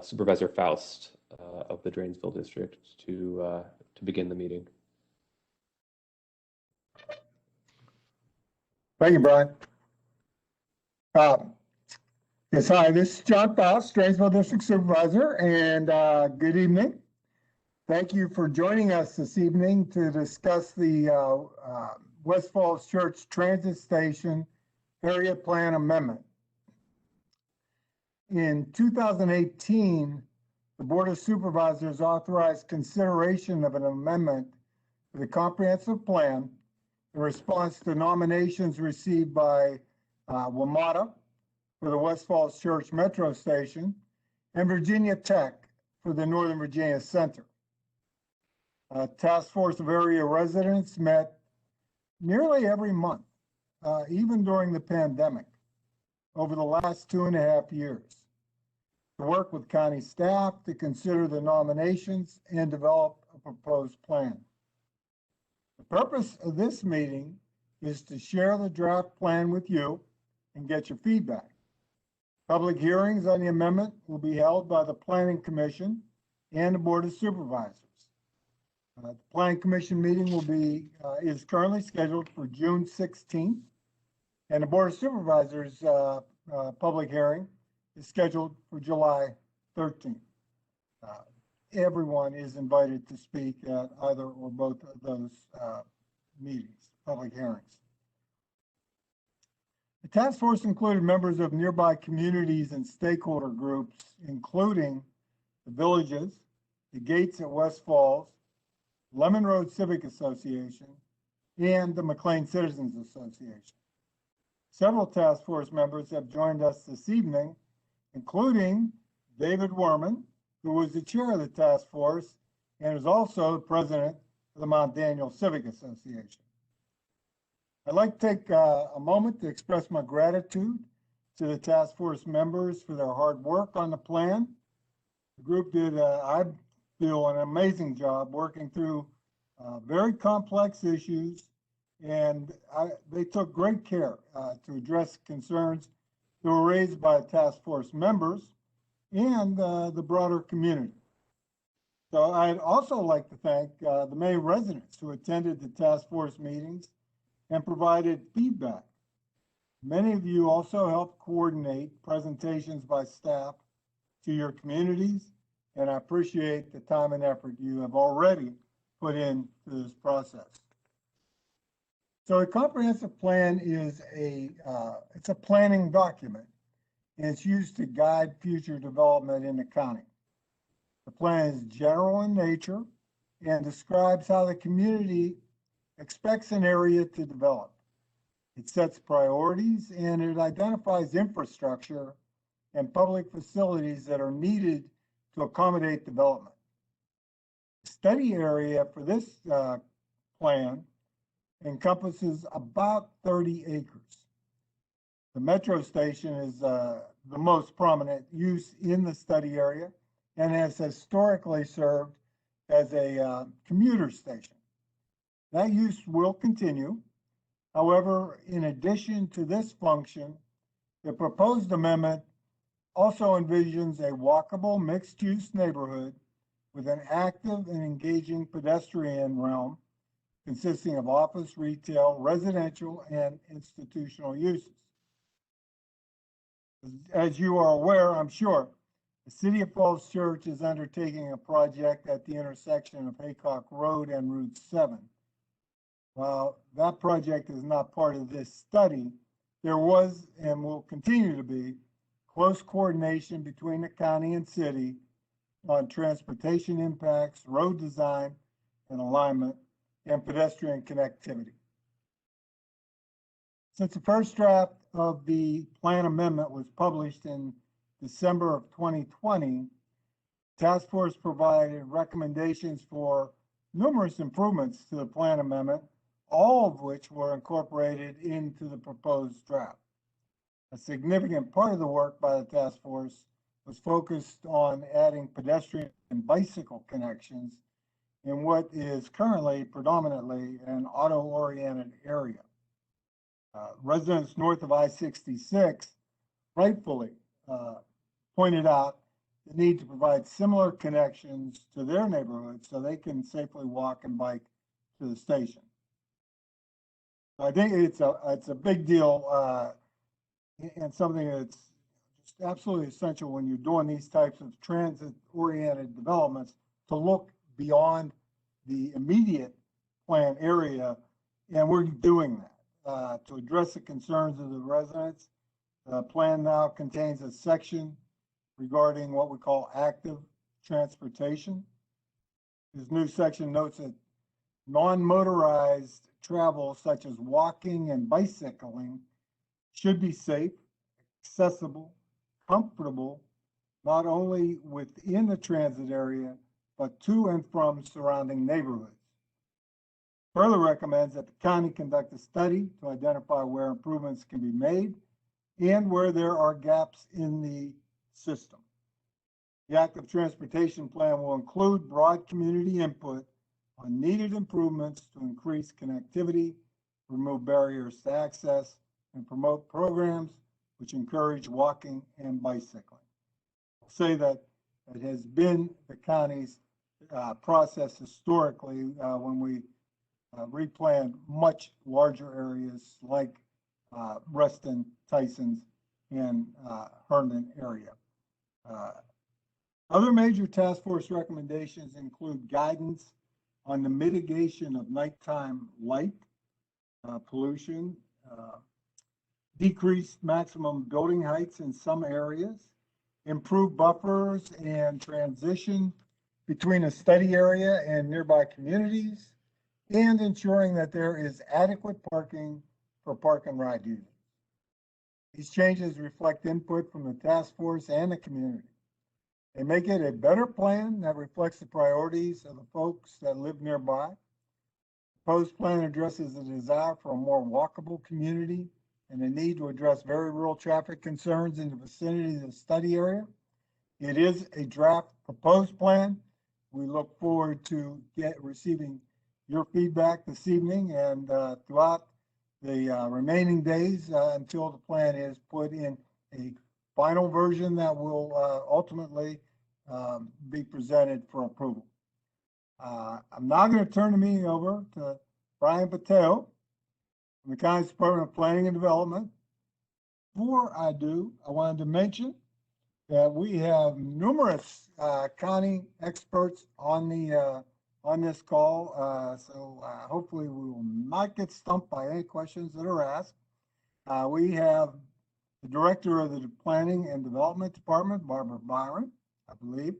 Supervisor Faust of the Drainsville District to begin the meeting. Thank you, Brian. Yes, hi, this is John Faust, Drainsville District Supervisor, and good evening. Thank you for joining us this evening to discuss the West Falls Church Transit Station Area Plan Amendment. In 2018, the Board of Supervisors authorized consideration of an amendment to the comprehensive plan in response to nominations received by WMATA for the West Falls Church Metro Station and Virginia Tech for the Northern Virginia Center. A task force of area residents met nearly every month, even during the pandemic, over the last 2.5 years, to work with county staff to consider the nominations and develop a proposed plan. The purpose of this meeting is to share the draft plan with you and get your feedback. Public hearings on the amendment will be held by the Planning Commission and the Board of Supervisors. The Planning Commission meeting is currently scheduled for June 16th, and the Board of Supervisors public hearing is scheduled for July 13th. Everyone is invited to speak at either or both of those meetings, public hearings. The task force included members of nearby communities and stakeholder groups, including the Villages, the Gates at West Falls, Lemon Road Civic Association, and the McLean Citizens Association. Several task force members have joined us this evening, including David Werman, who was the chair of the task force and is also the president of the Mount Daniel Civic Association. I'd like to take a moment to express my gratitude to the task force members for their hard work on the plan. The group did, I feel, an amazing job working through very complex issues, and they took great care to address concerns that were raised by task force members and the broader community. So I'd also like to thank the many residents who attended the task force meetings and provided feedback. Many of you also helped coordinate presentations by staff to your communities, and I appreciate the time and effort you have already put into this process. So a comprehensive plan is it's a planning document, and it's used to guide future development in the county. The plan is general in nature and describes how the community expects an area to develop. It sets priorities and it identifies infrastructure and public facilities that are needed to accommodate development. The study area for this plan encompasses about 30 acres. The metro station is the most prominent use in the study area and has historically served as a commuter station. That use will continue. However, in addition to this function, the proposed amendment also envisions a walkable mixed-use neighborhood with an active and engaging pedestrian realm consisting of office, retail, residential, and institutional uses. As you are aware, I'm sure, the City of Falls Church is undertaking a project at the intersection of Haycock Road and Route 7. While that project is not part of this study, there was and will continue to be close coordination between the county and city on transportation impacts, road design and alignment, and pedestrian connectivity. Since the first draft of the plan amendment was published in December of 2020, task force provided recommendations for numerous improvements to the plan amendment, all of which were incorporated into the proposed draft. A significant part of the work by the task force was focused on adding pedestrian and bicycle connections in what is currently predominantly an auto-oriented area. Residents north of I-66 rightfully pointed out the need to provide similar connections to their neighborhoods so they can safely walk and bike to the station. So I think it's a big deal and something that's just absolutely essential when you're doing these types of transit-oriented developments to look beyond the immediate plan area, and we're doing that to address the concerns of the residents. The plan now contains a section regarding what we call active transportation. This new section notes that non-motorized travel, such as walking and bicycling, should be safe, accessible, comfortable, not only within the transit area, but to and from surrounding neighborhoods. Further recommends that the county conduct a study to identify where improvements can be made and where there are gaps in the system. The active transportation plan will include broad community input on needed improvements to increase connectivity, remove barriers to access, and promote programs which encourage walking and bicycling. I'll say that it has been the county's process historically when we replanned much larger areas like Reston, Tysons, and Herndon area. Other major task force recommendations include guidance on the mitigation of nighttime light pollution, decreased maximum building heights in some areas, improved buffers and transition between a study area and nearby communities, and ensuring that there is adequate parking for park and ride users. These changes reflect input from the task force and the community. They make it a better plan that reflects the priorities of the folks that live nearby. The proposed plan addresses the desire for a more walkable community and the need to address very real traffic concerns in the vicinity of the study area. It is a draft proposed plan. We look forward to receiving your feedback this evening and throughout the remaining days until the plan is put in a final version that will ultimately be presented for approval. I'm now going to turn the meeting over to Brian Patel from the County Department of Planning and Development. Before I do, I wanted to mention that we have numerous county experts on this call, so hopefully we will not get stumped by any questions that are asked. We have the Director of the Planning and Development Department, Barbara Byron, I believe,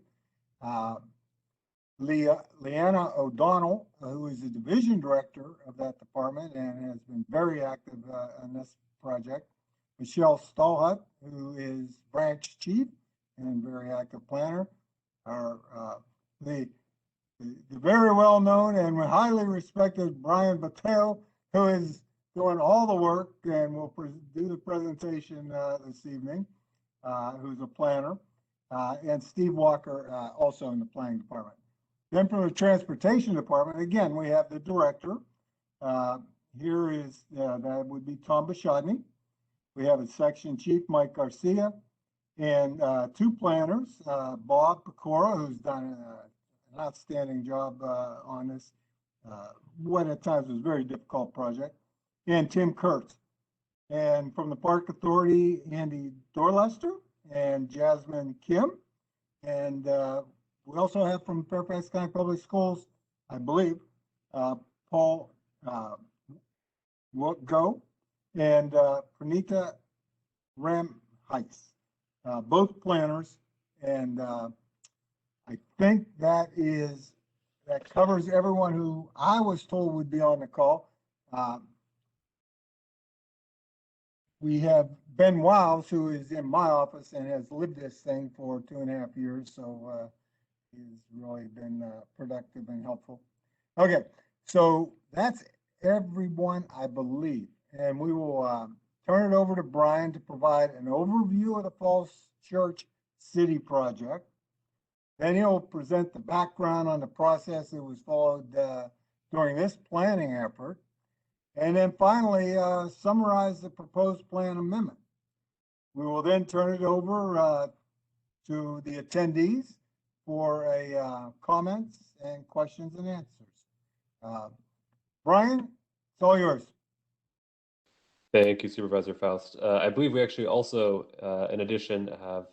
Leanna O'Donnell, who is the Division Director of that department and has been very active in this project, Michelle Stallhut, who is Branch Chief and very active planner, the very well-known and highly respected Brian Patel, who is doing all the work and will do the presentation this evening, who's a planner, and Steve Walker, also in the planning department. Then from the transportation department, again, we have the director. Here is, that would be Tom Bashadny. We have a section chief, Mike Garcia, and two planners, Bob Pecora, who's done an outstanding job on this, what at times was a very difficult project, and Tim Kurtz. And from the Park Authority, Andy Dorlester and Jasmine Kim. And we also have from Fairfax County Public Schools, I believe, Paul Go and Pranita Ramhais, both planners. And I think that covers everyone who I was told would be on the call. We have Ben Wiles, who is in my office and has lived this thing for 2.5 years, so he's really been productive and helpful. Okay, so that's everyone, I believe, and we will turn it over to Brian to provide an overview of the Falls Church City project. Then he'll present the background on the process that was followed during this planning effort. And then finally, summarize the proposed plan amendment. We will then turn it over to the attendees for a comments and questions and answers. Brian, it's all yours. Thank you, Supervisor Faust. I believe we actually also, in addition, have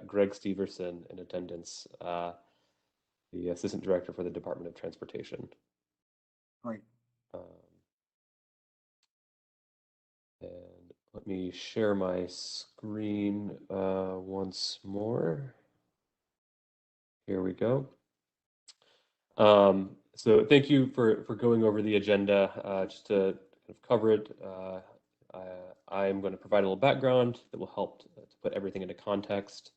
Greg Steverson in attendance, the Assistant Director for the Department of Transportation. Great. And let me share my screen once more. Here we go. So thank you for going over the agenda. Just to kind of cover it, I am going to provide a little background that will help to put everything into context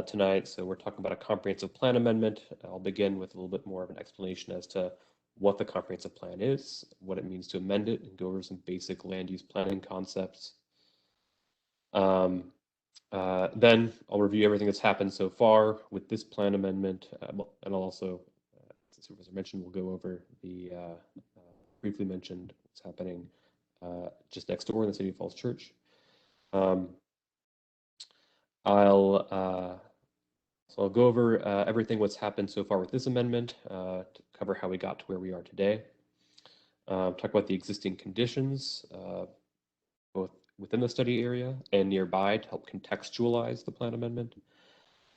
tonight. So we're talking about a comprehensive plan amendment. I'll begin with a little bit more of an explanation as to what the comprehensive plan is, what it means to amend it, and go over some basic land use planning concepts. Then I'll review everything that's happened so far with this plan amendment, and I'll also, as the supervisor mentioned, we'll go over the briefly mentioned what's happening just next door in the City of Falls Church. So I'll go over everything what's happened so far with this amendment, to cover how we got to where we are today. Talk about the existing conditions, both within the study area and nearby, to help contextualize the plan amendment.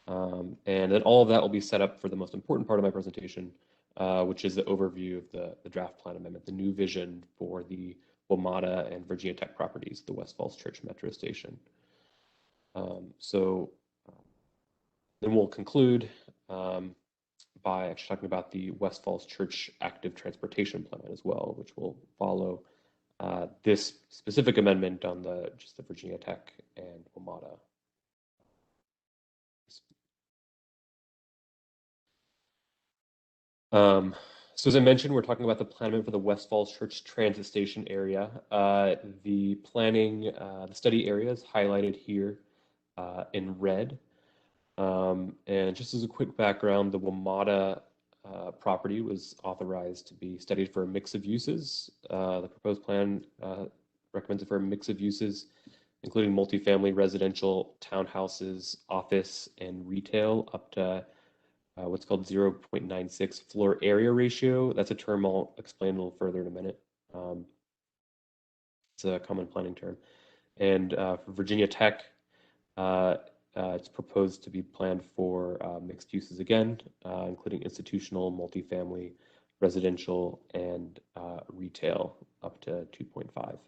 And then all of that will be set up for the most important part of my presentation, which is the overview of the draft plan amendment, the new vision for the WMATA and Virginia Tech properties, the West Falls Church Metro Station. Then we'll conclude by actually talking about the West Falls Church Active Transportation Plan as well, which will follow this specific amendment on just the Virginia Tech and WMATA. So as I mentioned, we're talking about the plan amendment for the West Falls Church Transit Station area. The planning, the study area is highlighted here in red. And just as a quick background, the WMATA property was authorized to be studied for a mix of uses. The proposed plan recommends it for a mix of uses, including multifamily, residential, townhouses, office, and retail, up to what's called 0.96 floor area ratio. That's a term I'll explain a little further in a minute. It's a common planning term. And for Virginia Tech, it's proposed to be planned for mixed uses again, including institutional, multifamily, residential, and retail, up to 2.5 FAR.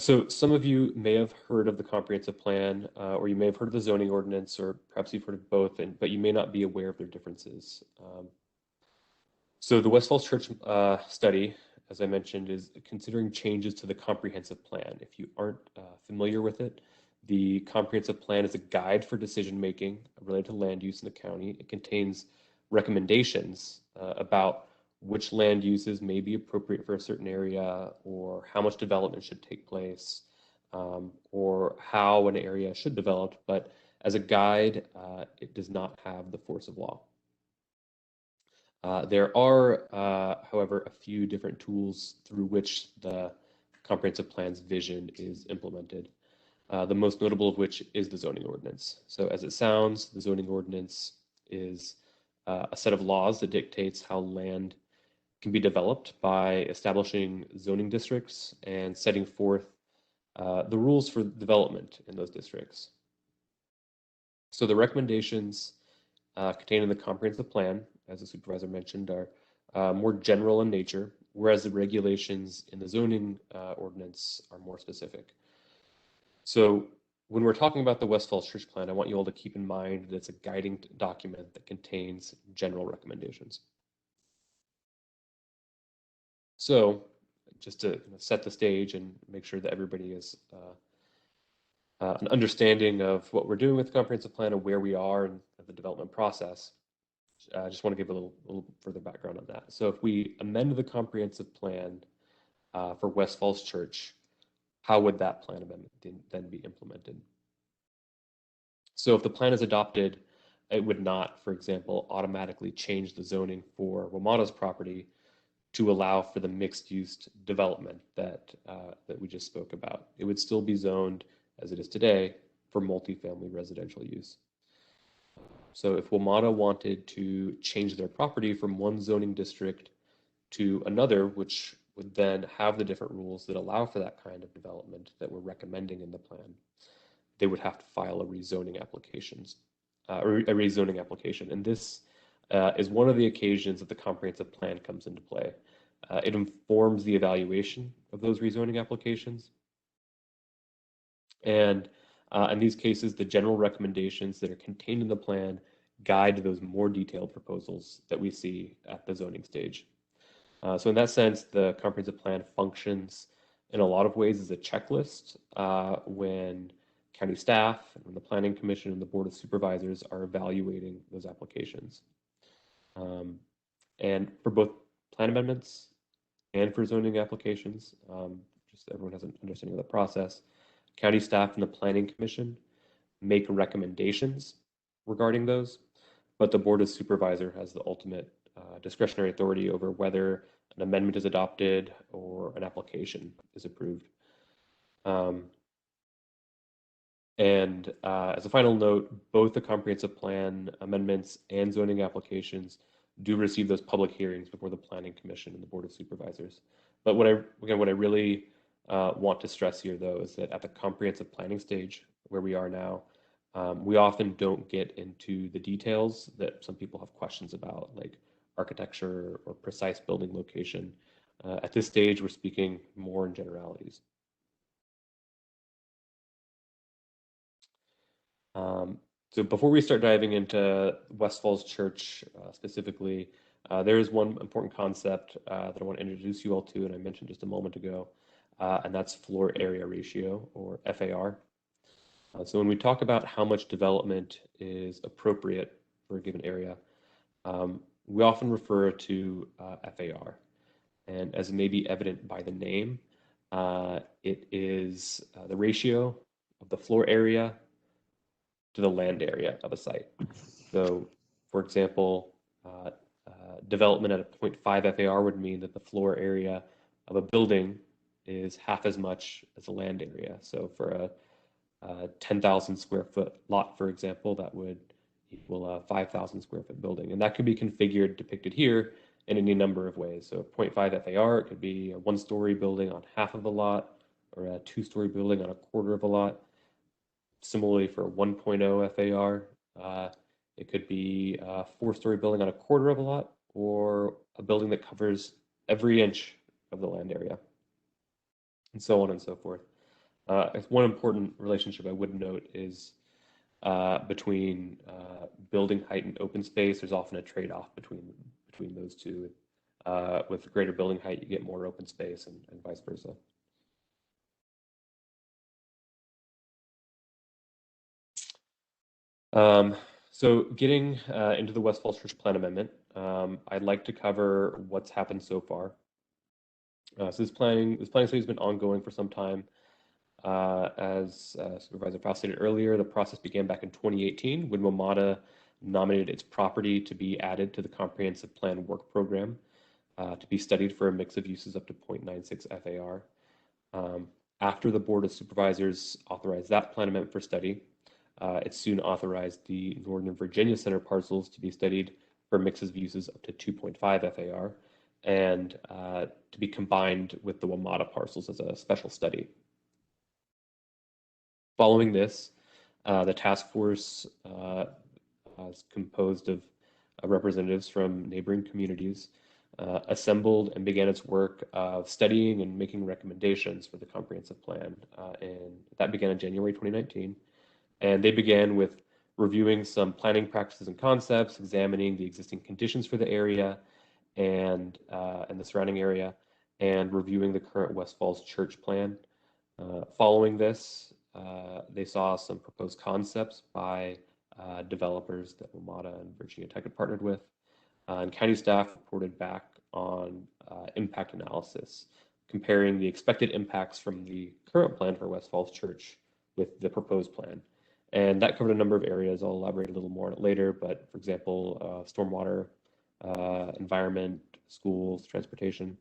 So some of you may have heard of the comprehensive plan, or you may have heard of the zoning ordinance, or perhaps you've heard of both, but you may not be aware of their differences. So the West Falls Church study, as I mentioned, is considering changes to the comprehensive plan. If you aren't familiar with it, the comprehensive plan is a guide for decision-making related to land use in the county. It contains recommendations about which land uses may be appropriate for a certain area, or how much development should take place, or how an area should develop. But as a guide, it does not have the force of law. There are, however, a few different tools through which the comprehensive plan's vision is implemented. The most notable of which is the zoning ordinance. So as it sounds, the zoning ordinance is a set of laws that dictates how land can be developed by establishing zoning districts and setting forth the rules for development in those districts. So the recommendations contained in the comprehensive plan, as the supervisor mentioned, are more general in nature, whereas the regulations in the zoning ordinance are more specific. So when we're talking about the West Falls Church Plan, I want you all to keep in mind that it's a guiding document that contains general recommendations. So just to set the stage and make sure that everybody is an understanding of what we're doing with the comprehensive plan and where we are in the development process, I just want to give a little further background on that. So if we amend the comprehensive plan for West Falls Church, how would that plan amendment then be implemented? So if the plan is adopted, it would not, for example, automatically change the zoning for WMATA's property to allow for the mixed-use development that we just spoke about. It would still be zoned as it is today for multifamily residential use. So if WMATA wanted to change their property from one zoning district to another, which would then have the different rules that allow for that kind of development that we're recommending in the plan, they would have to file a rezoning applications, or a rezoning application. And this is one of the occasions that the comprehensive plan comes into play. It informs the evaluation of those rezoning applications. And in these cases, the general recommendations that are contained in the plan guide those more detailed proposals that we see at the zoning stage. So in that sense, the comprehensive plan functions in a lot of ways as a checklist when county staff and when the planning commission and the board of supervisors are evaluating those applications. And for both plan amendments and for zoning applications, just so everyone has an understanding of the process, county staff and the planning commission make recommendations regarding those, but the board of supervisor has the ultimate discretionary authority over whether an amendment is adopted or an application is approved. And as a final note, both the comprehensive plan amendments and zoning applications do receive those public hearings before the planning commission and the board of supervisors. But what I really want to stress here, though, is that at the comprehensive planning stage where we are now, we often don't get into the details that some people have questions about, like architecture or precise building location. At this stage, we're speaking more in generalities. So before we start diving into West Falls Church specifically, there is one important concept that I want to introduce you all to, and I mentioned just a moment ago, and that's floor area ratio, or FAR. So when we talk about how much development is appropriate for a given area, we often refer to FAR. And as may be evident by the name, it is the ratio of the floor area to the land area of a site. So, for example, development at a 0.5 FAR would mean that the floor area of a building is half as much as the land area. So for a 10,000 square foot lot, for example, that would equal a 5,000 square foot building. And that could be configured, depicted here, in any number of ways. So 0.5 FAR, it could be a one-story building on half of a lot, or a two-story building on a quarter of a lot. Similarly, for a 1.0 FAR, it could be a four-story building on a quarter of a lot, or a building that covers every inch of the land area, and so on and so forth. One important relationship I would note is between building height and open space. There's often a trade-off between those two. With greater building height, you get more open space, and vice versa. So getting into the West Falls Church Plan Amendment, I'd like to cover what's happened so far. So this planning study has been ongoing for some time. As Supervisor Faust stated earlier, the process began back in 2018 when WMATA nominated its property to be added to the Comprehensive Plan Work Program to be studied for a mix of uses up to 0.96 FAR. After the Board of Supervisors authorized that plan amendment for study, it soon authorized the Northern Virginia Center parcels to be studied for mixes of uses up to 2.5 FAR and to be combined with the WMATA parcels as a special study. Following this, the task force is composed of representatives from neighboring communities, assembled and began its work of studying and making recommendations for the comprehensive plan. And that began in January 2019. And they began with reviewing some planning practices and concepts, examining the existing conditions for the area and the surrounding area, and reviewing the current West Falls Church plan. Following this, they saw some proposed concepts by developers that WMATA and Virginia Tech had partnered with, and county staff reported back on impact analysis, comparing the expected impacts from the current plan for West Falls Church with the proposed plan. And that covered a number of areas. I'll elaborate a little more on it later, but for example, stormwater environment, schools, transportation.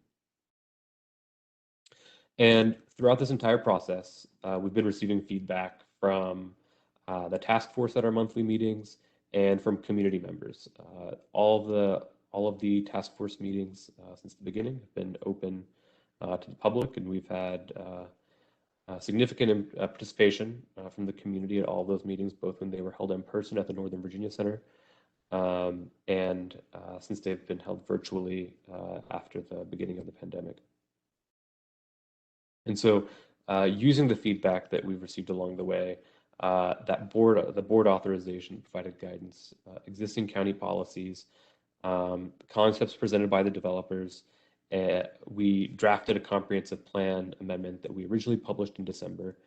And throughout this entire process, we've been receiving feedback from the task force at our monthly meetings and from community members. All of the task force meetings since the beginning have been open to the public, and we've had significant participation from the community at all of those meetings, both when they were held in person at the Northern Virginia Center and since they've been held virtually after the beginning of the pandemic. And so using the feedback that we've received along the way, the board authorization provided guidance, existing county policies, concepts presented by the developers. We drafted a comprehensive plan amendment that we originally published in December.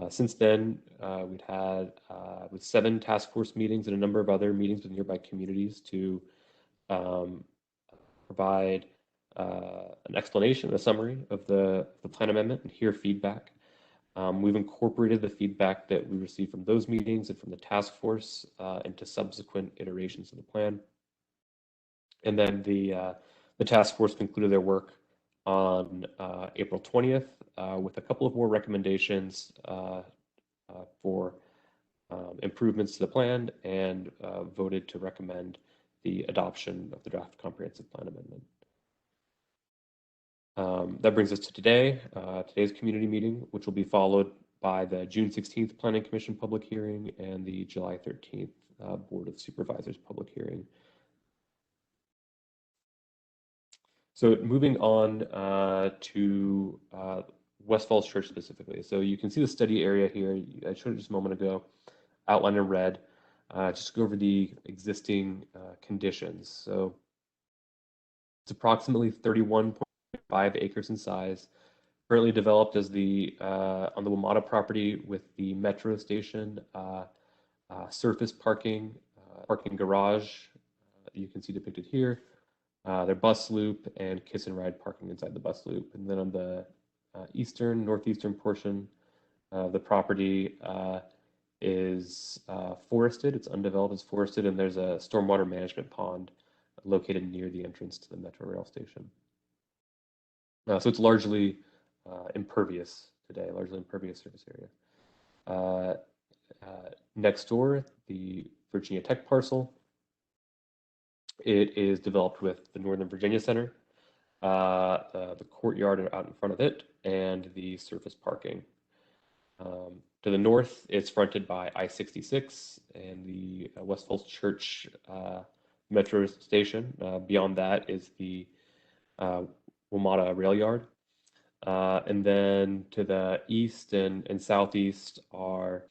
Since then, we've had with 7 task force meetings and a number of other meetings with nearby communities to provide an explanation, a summary of the plan amendment and hear feedback. We've incorporated the feedback that we received from those meetings and from the task force into subsequent iterations of the plan. And then the task force concluded their work on April 20th with a couple of more recommendations for improvements to the plan and voted to recommend the adoption of the draft comprehensive plan amendment. That brings us to today, today's community meeting, which will be followed by the June 16th Planning Commission public hearing and the July 13th Board of Supervisors public hearing. So moving on to West Falls Church specifically. So you can see the study area here. I showed it just a moment ago, outlined in red. Just go over the existing conditions. So it's approximately 31.5 acres in size, currently developed as the on the WMATA property with the metro station, surface parking, parking garage, you can see depicted here, their bus loop and kiss and ride parking inside the bus loop. And then on the northeastern portion of the property is forested. It's undeveloped, it's forested, and there's a stormwater management pond located near the entrance to the metro rail station. So it's largely impervious today, largely impervious surface area. Next door, the Virginia Tech parcel. It is developed with the Northern Virginia Center, the courtyard out in front of it, and the surface parking. To the north, it's fronted by I-66 and the West Falls Church metro station. Beyond that is the WMATA rail yard. And then to the east and southeast are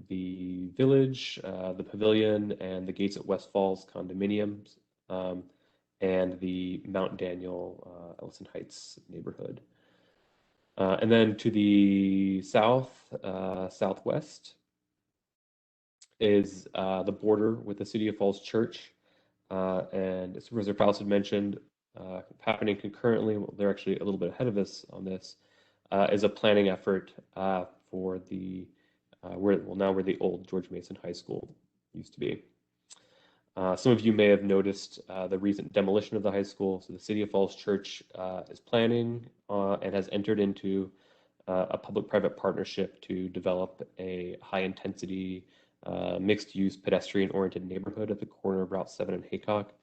the village, the pavilion, and the Gates at West Falls condominiums, and the Mount Daniel, Ellison Heights neighborhood. And then to the south, southwest is the border with the City of Falls Church. And as Supervisor Faust had mentioned, happening concurrently, well, they're actually a little bit ahead of us on this, is a planning effort for the where the old George Mason High School used to be. Some of you may have noticed the recent demolition of the high school. So the City of Falls Church is planning and has entered into a public-private partnership to develop a high-intensity, mixed-use, pedestrian-oriented neighborhood at the corner of Route 7 and Haycock.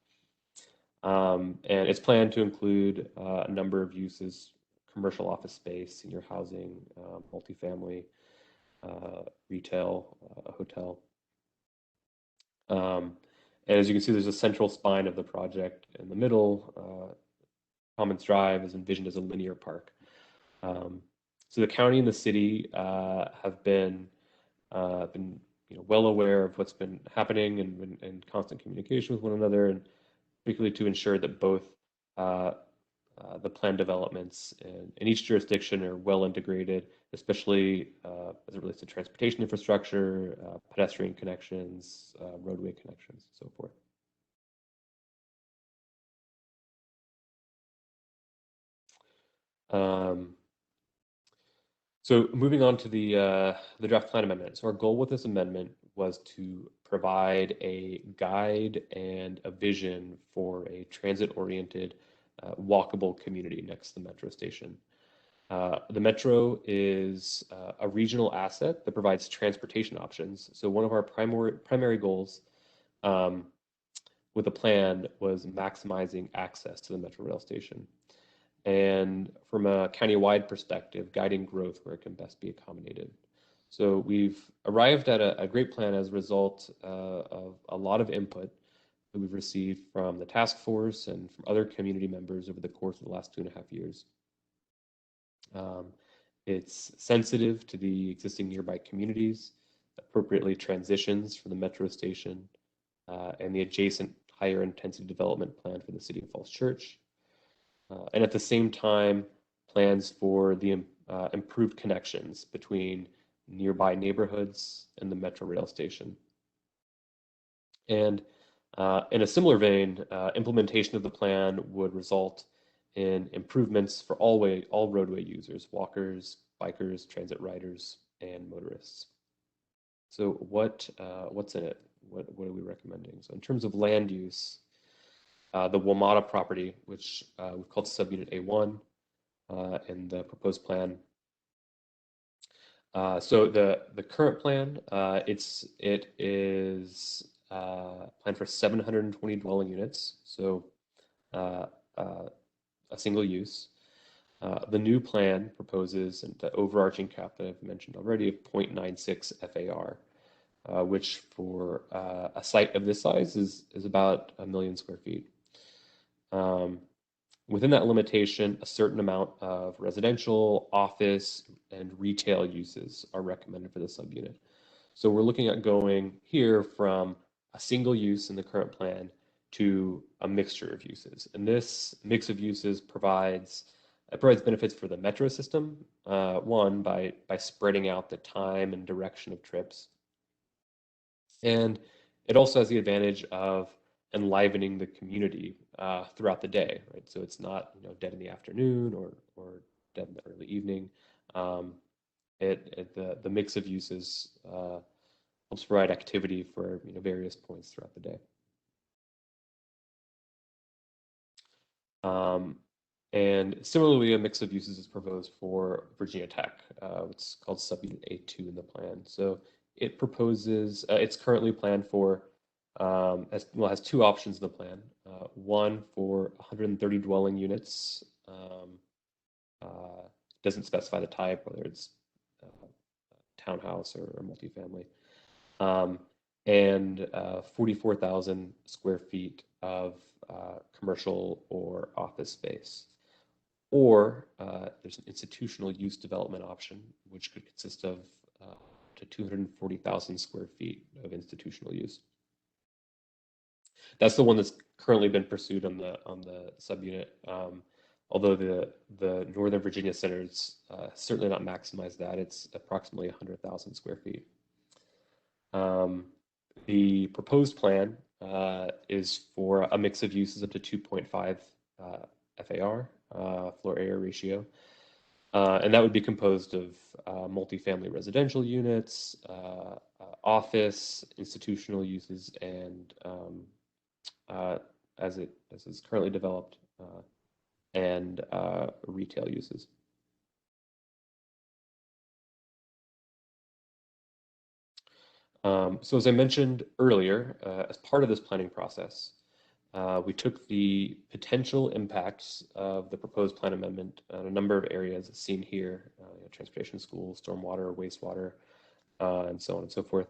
And it's planned to include a number of uses: commercial office space, senior housing, multifamily, retail, a hotel. And as you can see, there's a central spine of the project in the middle. Commons Drive is envisioned as a linear park. So the county and the city have been well aware of what's been happening and in constant communication with one another, and particularly to ensure that both the planned developments in each jurisdiction are well integrated, especially as it relates to transportation infrastructure, pedestrian connections, roadway connections, and so forth. So moving on to the draft plan amendment. So our goal with this amendment was to provide a guide and a vision for a transit-oriented, walkable community next to the metro station. The metro is a regional asset that provides transportation options. So one of our primary goals with the plan was maximizing access to the metro rail station. And from a county-wide perspective, guiding growth where it can best be accommodated. So we've arrived at a great plan as a result of a lot of input that we've received from the task force and from other community members over the course of the last 2.5 years. It's sensitive to the existing nearby communities, appropriately transitions from the metro station and the adjacent higher intensity development plan for the city of Falls Church. And at the same time, plans for the improved connections between nearby neighborhoods and the metro rail station. And in a similar vein, implementation of the plan would result in improvements for all roadway users, walkers, bikers, transit riders, and motorists. So what's in it? What are we recommending? So in terms of land use, the WMATA property, which we've called subunit A1 in the proposed plan. So the current plan, it is planned for 720 dwelling units, so a single use. The new plan proposes the overarching cap that I've mentioned already of 0.96 FAR, which for a site of this size is about 1 million square feet. Within that limitation, a certain amount of residential, office, and retail uses are recommended for the subunit. So we're looking at going here from a single use in the current plan to a mixture of uses. And this mix of uses provides benefits for the metro system, one, by spreading out the time and direction of trips. And it also has the advantage of enlivening the community throughout the day, right? So it's not dead in the afternoon or dead in the early evening. The mix of uses helps provide activity for various points throughout the day. And similarly, a mix of uses is proposed for Virginia Tech. It's called subunit A2 in the plan. So it proposes, it's currently planned for, has two options in the plan. One for 130 dwelling units. Doesn't specify the type, whether it's townhouse or multifamily. And 44,000 square feet of commercial or office space. Or there's an institutional use development option, which could consist of to 240,000 square feet of institutional use. That's the one that's currently been pursued on the subunit. Although the Northern Virginia Center's certainly not maximized that. It's approximately 100,000 square feet. The proposed plan is for a mix of uses up to 2.5 FAR, floor area ratio. And that would be composed of multifamily residential units, office, institutional uses, and as is currently developed, and retail uses. So as I mentioned earlier, as part of this planning process, we took the potential impacts of the proposed plan amendment on a number of areas seen here, transportation, schools, stormwater, wastewater, and so on and so forth.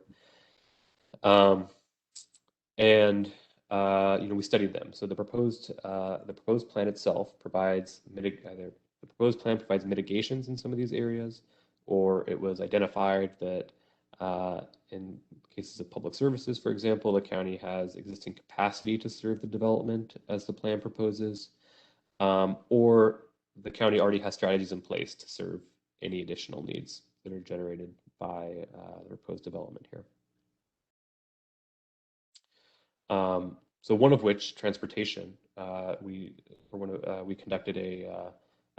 We studied them. So the proposed plan itself provides either the proposed plan provides mitigations in some of these areas, or it was identified that in cases of public services, for example, the county has existing capacity to serve the development as the plan proposes, or the county already has strategies in place to serve any additional needs that are generated by the proposed development here. So one of which, transportation, we conducted a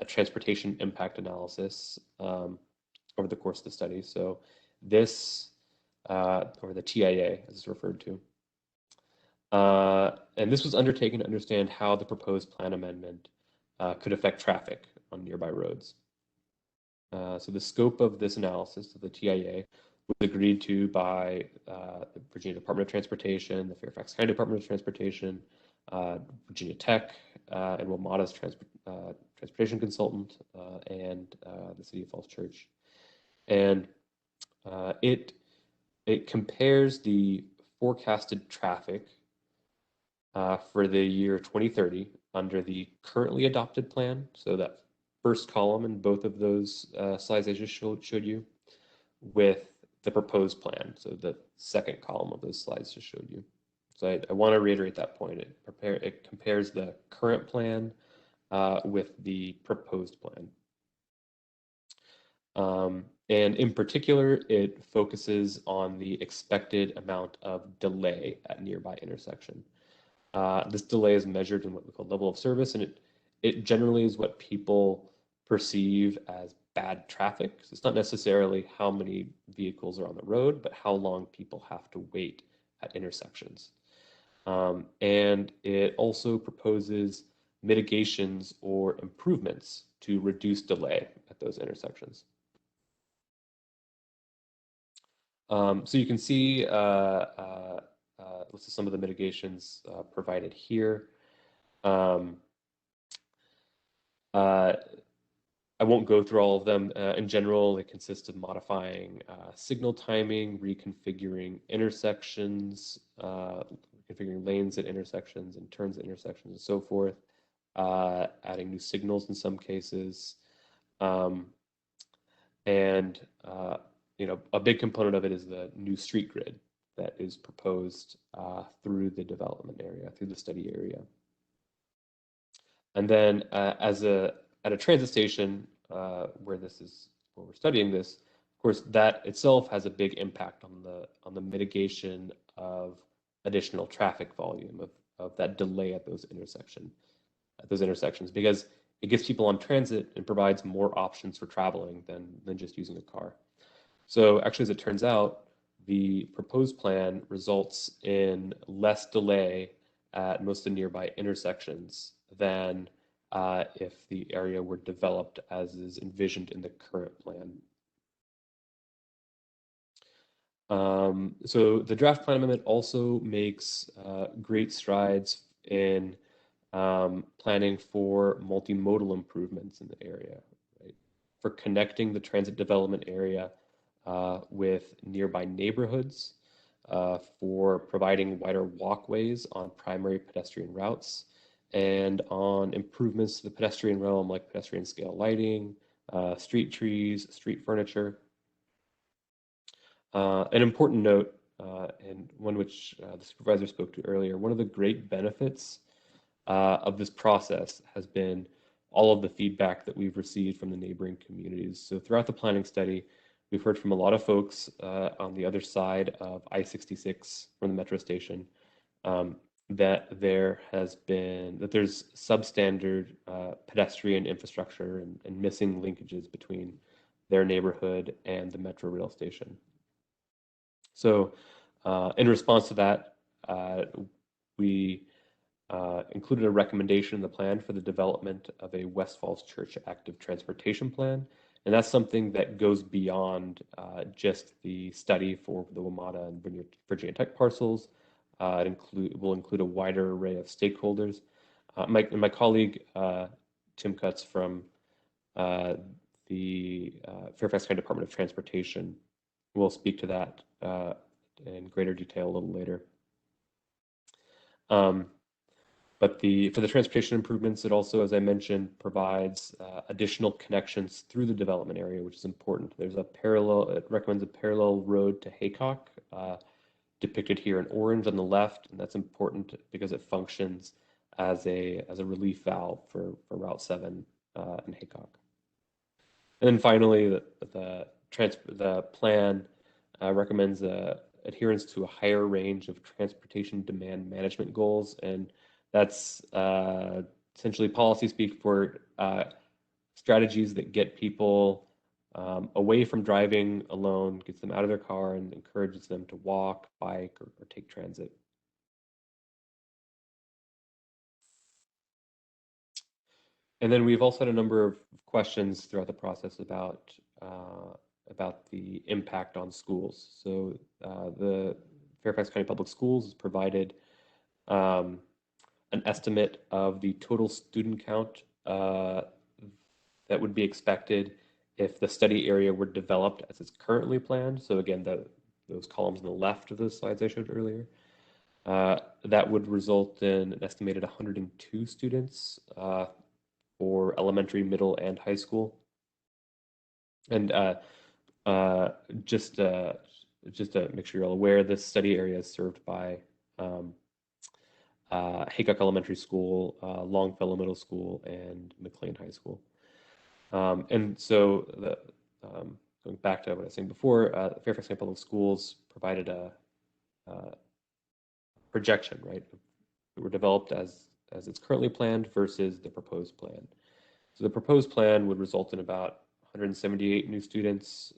transportation impact analysis over the course of the study. So this or the TIA as it's referred to. And this was undertaken to understand how the proposed plan amendment could affect traffic on nearby roads. So the scope of this analysis of the TIA was agreed to by the Virginia Department of Transportation, the Fairfax County Department of Transportation, Virginia Tech, and WMATA's transportation consultant, and the City of Falls Church. And it compares the forecasted traffic for the year 2030 under the currently adopted plan. So that first column in both of those slides I just showed you, with the proposed plan. So the second column of those slides just showed you. So I want to reiterate that point. It compares the current plan with the proposed plan. And in particular, it focuses on the expected amount of delay at nearby intersection. This delay is measured in what we call level of service, and it generally is what people perceive as bad traffic. So it's not necessarily how many vehicles are on the road, but how long people have to wait at intersections. And it also proposes mitigations or improvements to reduce delay at those intersections. So you can see some of the mitigations provided here. I won't go through all of them. In general, it consists of modifying signal timing, reconfiguring intersections, configuring lanes at intersections and turns at intersections and so forth, adding new signals in some cases. And a big component of it is the new street grid that is proposed through the development area, through the study area. And then at a transit station where we're studying this, of course, that itself has a big impact on the mitigation of additional traffic volume of that delay at those intersections, because it gets people on transit and provides more options for traveling than just using a car. So actually, as it turns out, the proposed plan results in less delay at most of the nearby intersections than if the area were developed as is envisioned in the current plan. So the draft plan amendment also makes great strides in planning for multimodal improvements in the area, right? For connecting the transit development area with nearby neighborhoods, for providing wider walkways on primary pedestrian routes, and on improvements to the pedestrian realm like pedestrian scale lighting, street trees, street furniture. An important note, and one which the supervisor spoke to earlier, one of the great benefits of this process has been all of the feedback that we've received from the neighboring communities. So throughout the planning study, we've heard from a lot of folks on the other side of I-66 from the metro station that there's substandard pedestrian infrastructure and missing linkages between their neighborhood and the metro rail station. So in response to that, we included a recommendation in the plan for the development of a West Falls Church active transportation plan. And that's something that goes beyond just the study for the WMATA and Virginia Tech parcels. It will include a wider array of stakeholders. My colleague, Tim Cutts from the Fairfax County Department of Transportation will speak to that in greater detail a little later. But for the transportation improvements, it also, as I mentioned, provides additional connections through the development area, which is important. It recommends a parallel road to Haycock, depicted here in orange on the left, and that's important because it functions as a relief valve for Route 7 in Haycock. And then finally, the plan recommends adherence to a higher range of transportation demand management goals, and that's essentially policy speak for strategies that get people away from driving alone, gets them out of their car and encourages them to walk, bike, or take transit. And then we've also had a number of questions throughout the process about the impact on schools. So the Fairfax County Public Schools has provided an estimate of the total student count that would be expected if the study area were developed as it's currently planned. So again, those columns on the left of those slides I showed earlier. That would result in an estimated 102 students for elementary, middle, and high school. And just to make sure you're all aware, this study area is served by Haycock Elementary School, Longfellow Middle School, and McLean High School. And so going back to what I was saying before, Fairfax County Public Schools provided a projection, right? That were developed as it's currently planned versus the proposed plan. So the proposed plan would result in about 178 new students,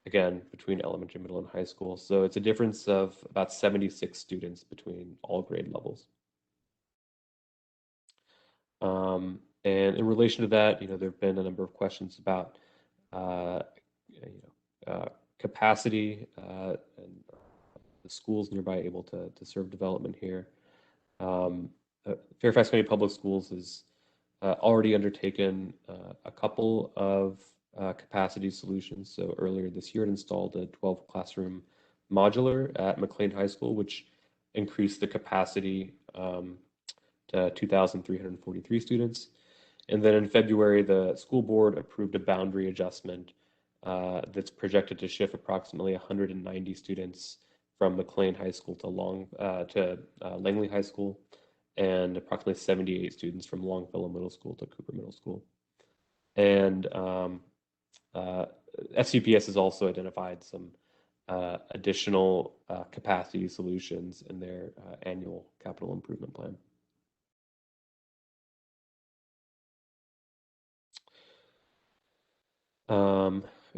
again, between elementary, middle, and high school. So it's a difference of about 76 students between all grade levels. And in relation to that, there have been a number of questions about capacity and the schools nearby able to serve development here. Fairfax County Public Schools has already undertaken a couple of capacity solutions. So earlier this year, it installed a 12 classroom modular at McLean High School, which increased the capacity to 2,343 students. And then in February, the school board approved a boundary adjustment that's projected to shift approximately 190 students from McLean High School to Langley High School, and approximately 78 students from Longfellow Middle School to Cooper Middle School. And FCPS has also identified some additional capacity solutions in their annual capital improvement plan.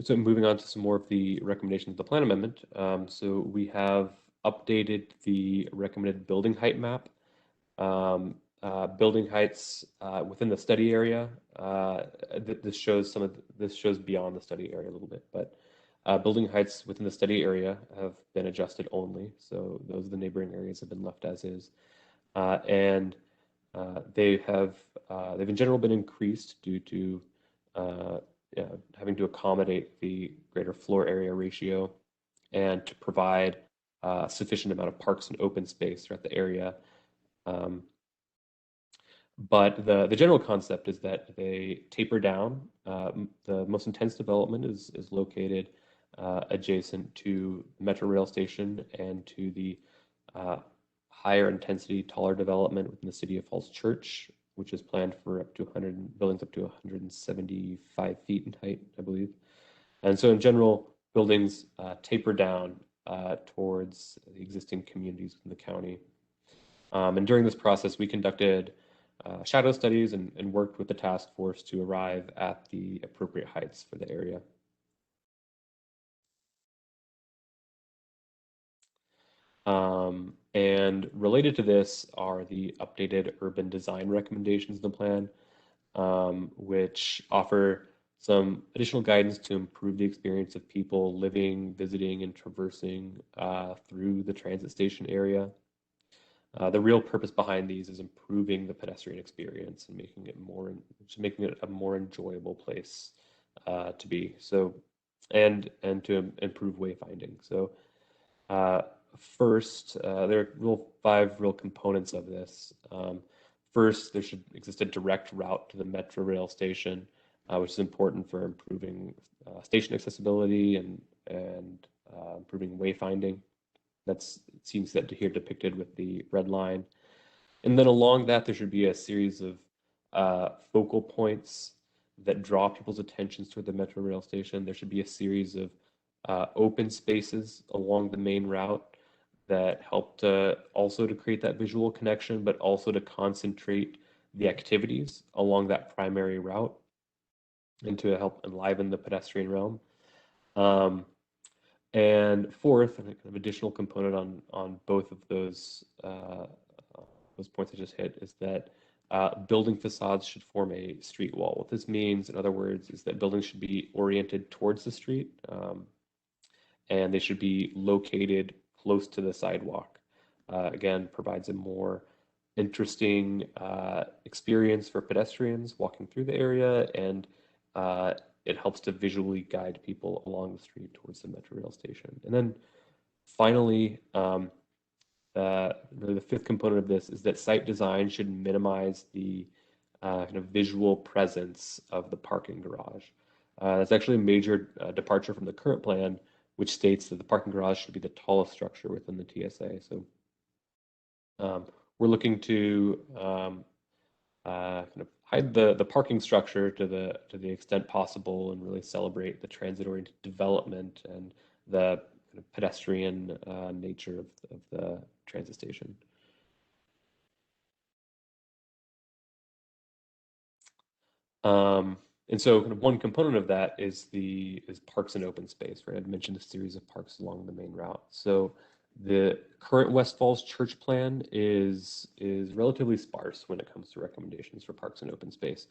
So moving on to some more of the recommendations of the plan amendment. So we have updated the recommended building height map. Building heights within the study area. This shows beyond the study area a little bit, but building heights within the study area have been adjusted only. So those of the neighboring areas have been left as is, and they've in general been increased due to having to accommodate the greater floor area ratio and to provide a sufficient amount of parks and open space throughout the area. But the general concept is that they taper down. The most intense development is located adjacent to the Metro Rail Station and to the higher intensity, taller development within the City of Falls Church, which is planned for buildings up to 175 feet in height, I believe. And so in general, buildings taper down towards the existing communities in the county. And during this process, we conducted shadow studies and worked with the task force to arrive at the appropriate heights for the area. And related to this are the updated urban design recommendations in the plan, which offer some additional guidance to improve the experience of people living, visiting, and traversing through the transit station area. The real purpose behind these is improving the pedestrian experience and making it a more enjoyable place to be. So, and to improve wayfinding. So, first, there are 5 real components of this. First, there should exist a direct route to the Metro Rail Station, which is important for improving station accessibility and improving wayfinding. That seems here depicted with the red line. And then along that, there should be a series of focal points that draw people's attentions toward the Metro Rail Station. There should be a series of open spaces along the main route that help to create that visual connection, but also to concentrate the activities along that primary route. and to help enliven the pedestrian realm. And fourth, and a kind of additional component on both of those points I just hit, is that building facades should form a street wall. What this means, in other words, is that buildings should be oriented towards the street, and they should be located close to the sidewalk. Again, provides a more interesting experience for pedestrians walking through the area, and it helps to visually guide people along the street towards the Metro Rail station. And then finally, really the fifth component of this is that site design should minimize the kind of visual presence of the parking garage. That's actually a major departure from the current plan, which states that the parking garage should be the tallest structure within the TSA. So we're looking to kind of hide the parking structure to the extent possible and really celebrate the transit-oriented development and the kind of pedestrian nature of the transit station. And so kind of one component of that is parks and open space, right? I'd mentioned a series of parks along the main route. So the current West Falls Church plan is relatively sparse when it comes to recommendations for parks and open space.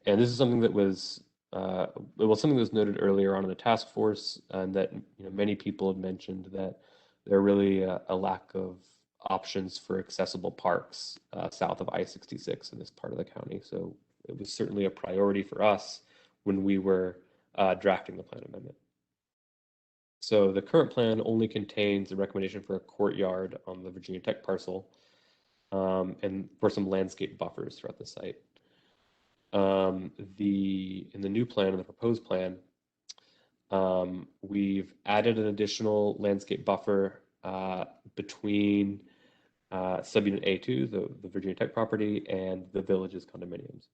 And this is something that was something that was noted earlier on in the task force, and that many people have mentioned that there are really a lack of options for accessible parks south of I-66 in this part of the county. So it was certainly a priority for us when we were drafting the plan amendment. So the current plan only contains a recommendation for a courtyard on the Virginia Tech parcel, and for some landscape buffers throughout the site. In the new plan, in the proposed plan, we've added an additional landscape buffer between subunit A2, the Virginia Tech property, and the village's condominiums.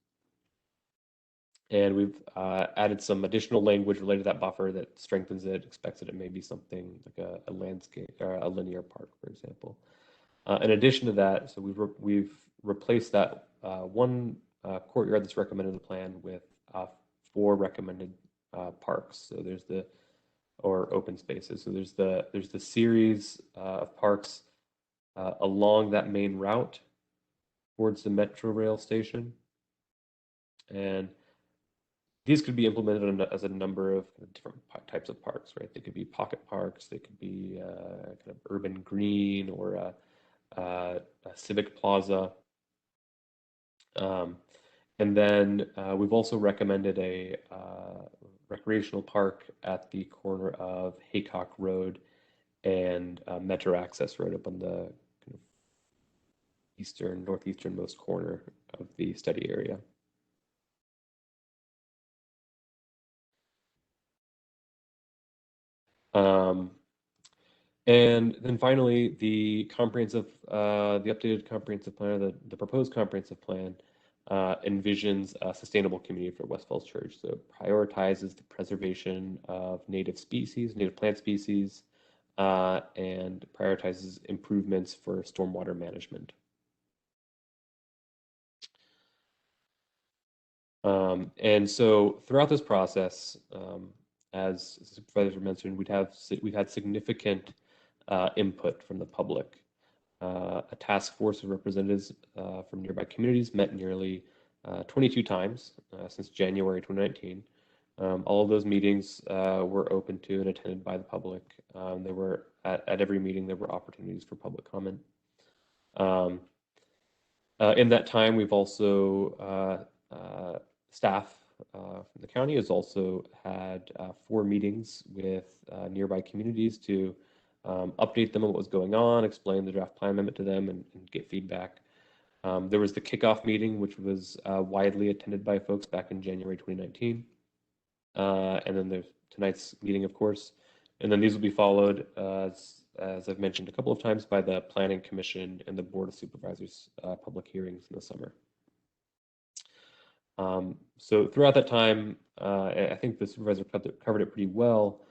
And we've added some additional language related to that buffer that strengthens it, expects that it may be something like a landscape or a linear park, for example. In addition to that, so we've replaced that one courtyard that's recommended in the plan with 4 recommended parks. So or open spaces. So there's the series of parks along that main route towards the Metro Rail station, and these could be implemented as a number of different types of parks, right? They could be pocket parks, they could be kind of urban green, or a civic plaza. And then we've also recommended a recreational park at the corner of Haycock Road and Metro Access Road up on the kind of northeasternmost corner of the study area. And then finally, the updated comprehensive plan, or the proposed comprehensive plan, envisions a sustainable community for West Falls Church. So it prioritizes the preservation of native plant species, and prioritizes improvements for stormwater management. And so throughout this process, as Supervisor mentioned, we've had significant input from the public. A task force of representatives from nearby communities met nearly 22 times since January 2019. All of those meetings were open to and attended by the public. There were at every meeting there were opportunities for public comment. In that time, we've also staff from the county has also had 4 meetings with nearby communities to update them on what was going on, explain the draft plan amendment to them, and get feedback. There was the kickoff meeting, which was widely attended by folks back in January 2019. And then there's tonight's meeting, of course. And then these will be followed, as I've mentioned a couple of times, by the Planning Commission and the Board of Supervisors public hearings in the summer. So throughout that time, I think the supervisor covered it pretty well.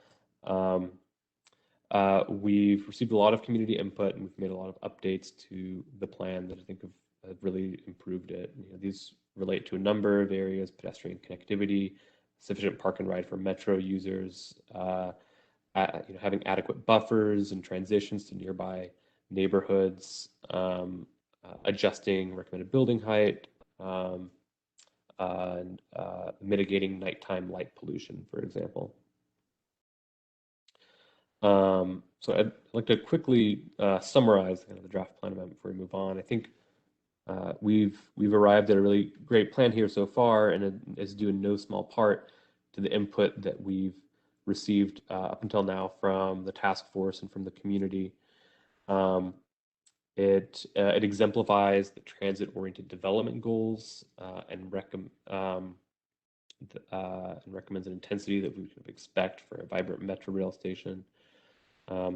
We've received a lot of community input, and we've made a lot of updates to the plan that I think have really improved it. These relate to a number of areas: pedestrian connectivity, sufficient park and ride for metro users, having adequate buffers and transitions to nearby neighborhoods, adjusting recommended building height, and mitigating nighttime light pollution, for example. So I'd like to quickly summarize kind of the draft plan amendment before we move on. I think we've arrived at a really great plan here so far, and it is due in no small part to the input that we've received up until now from the task force and from the community. It exemplifies the transit-oriented development goals and recommends an intensity that we could expect for a vibrant metro rail station.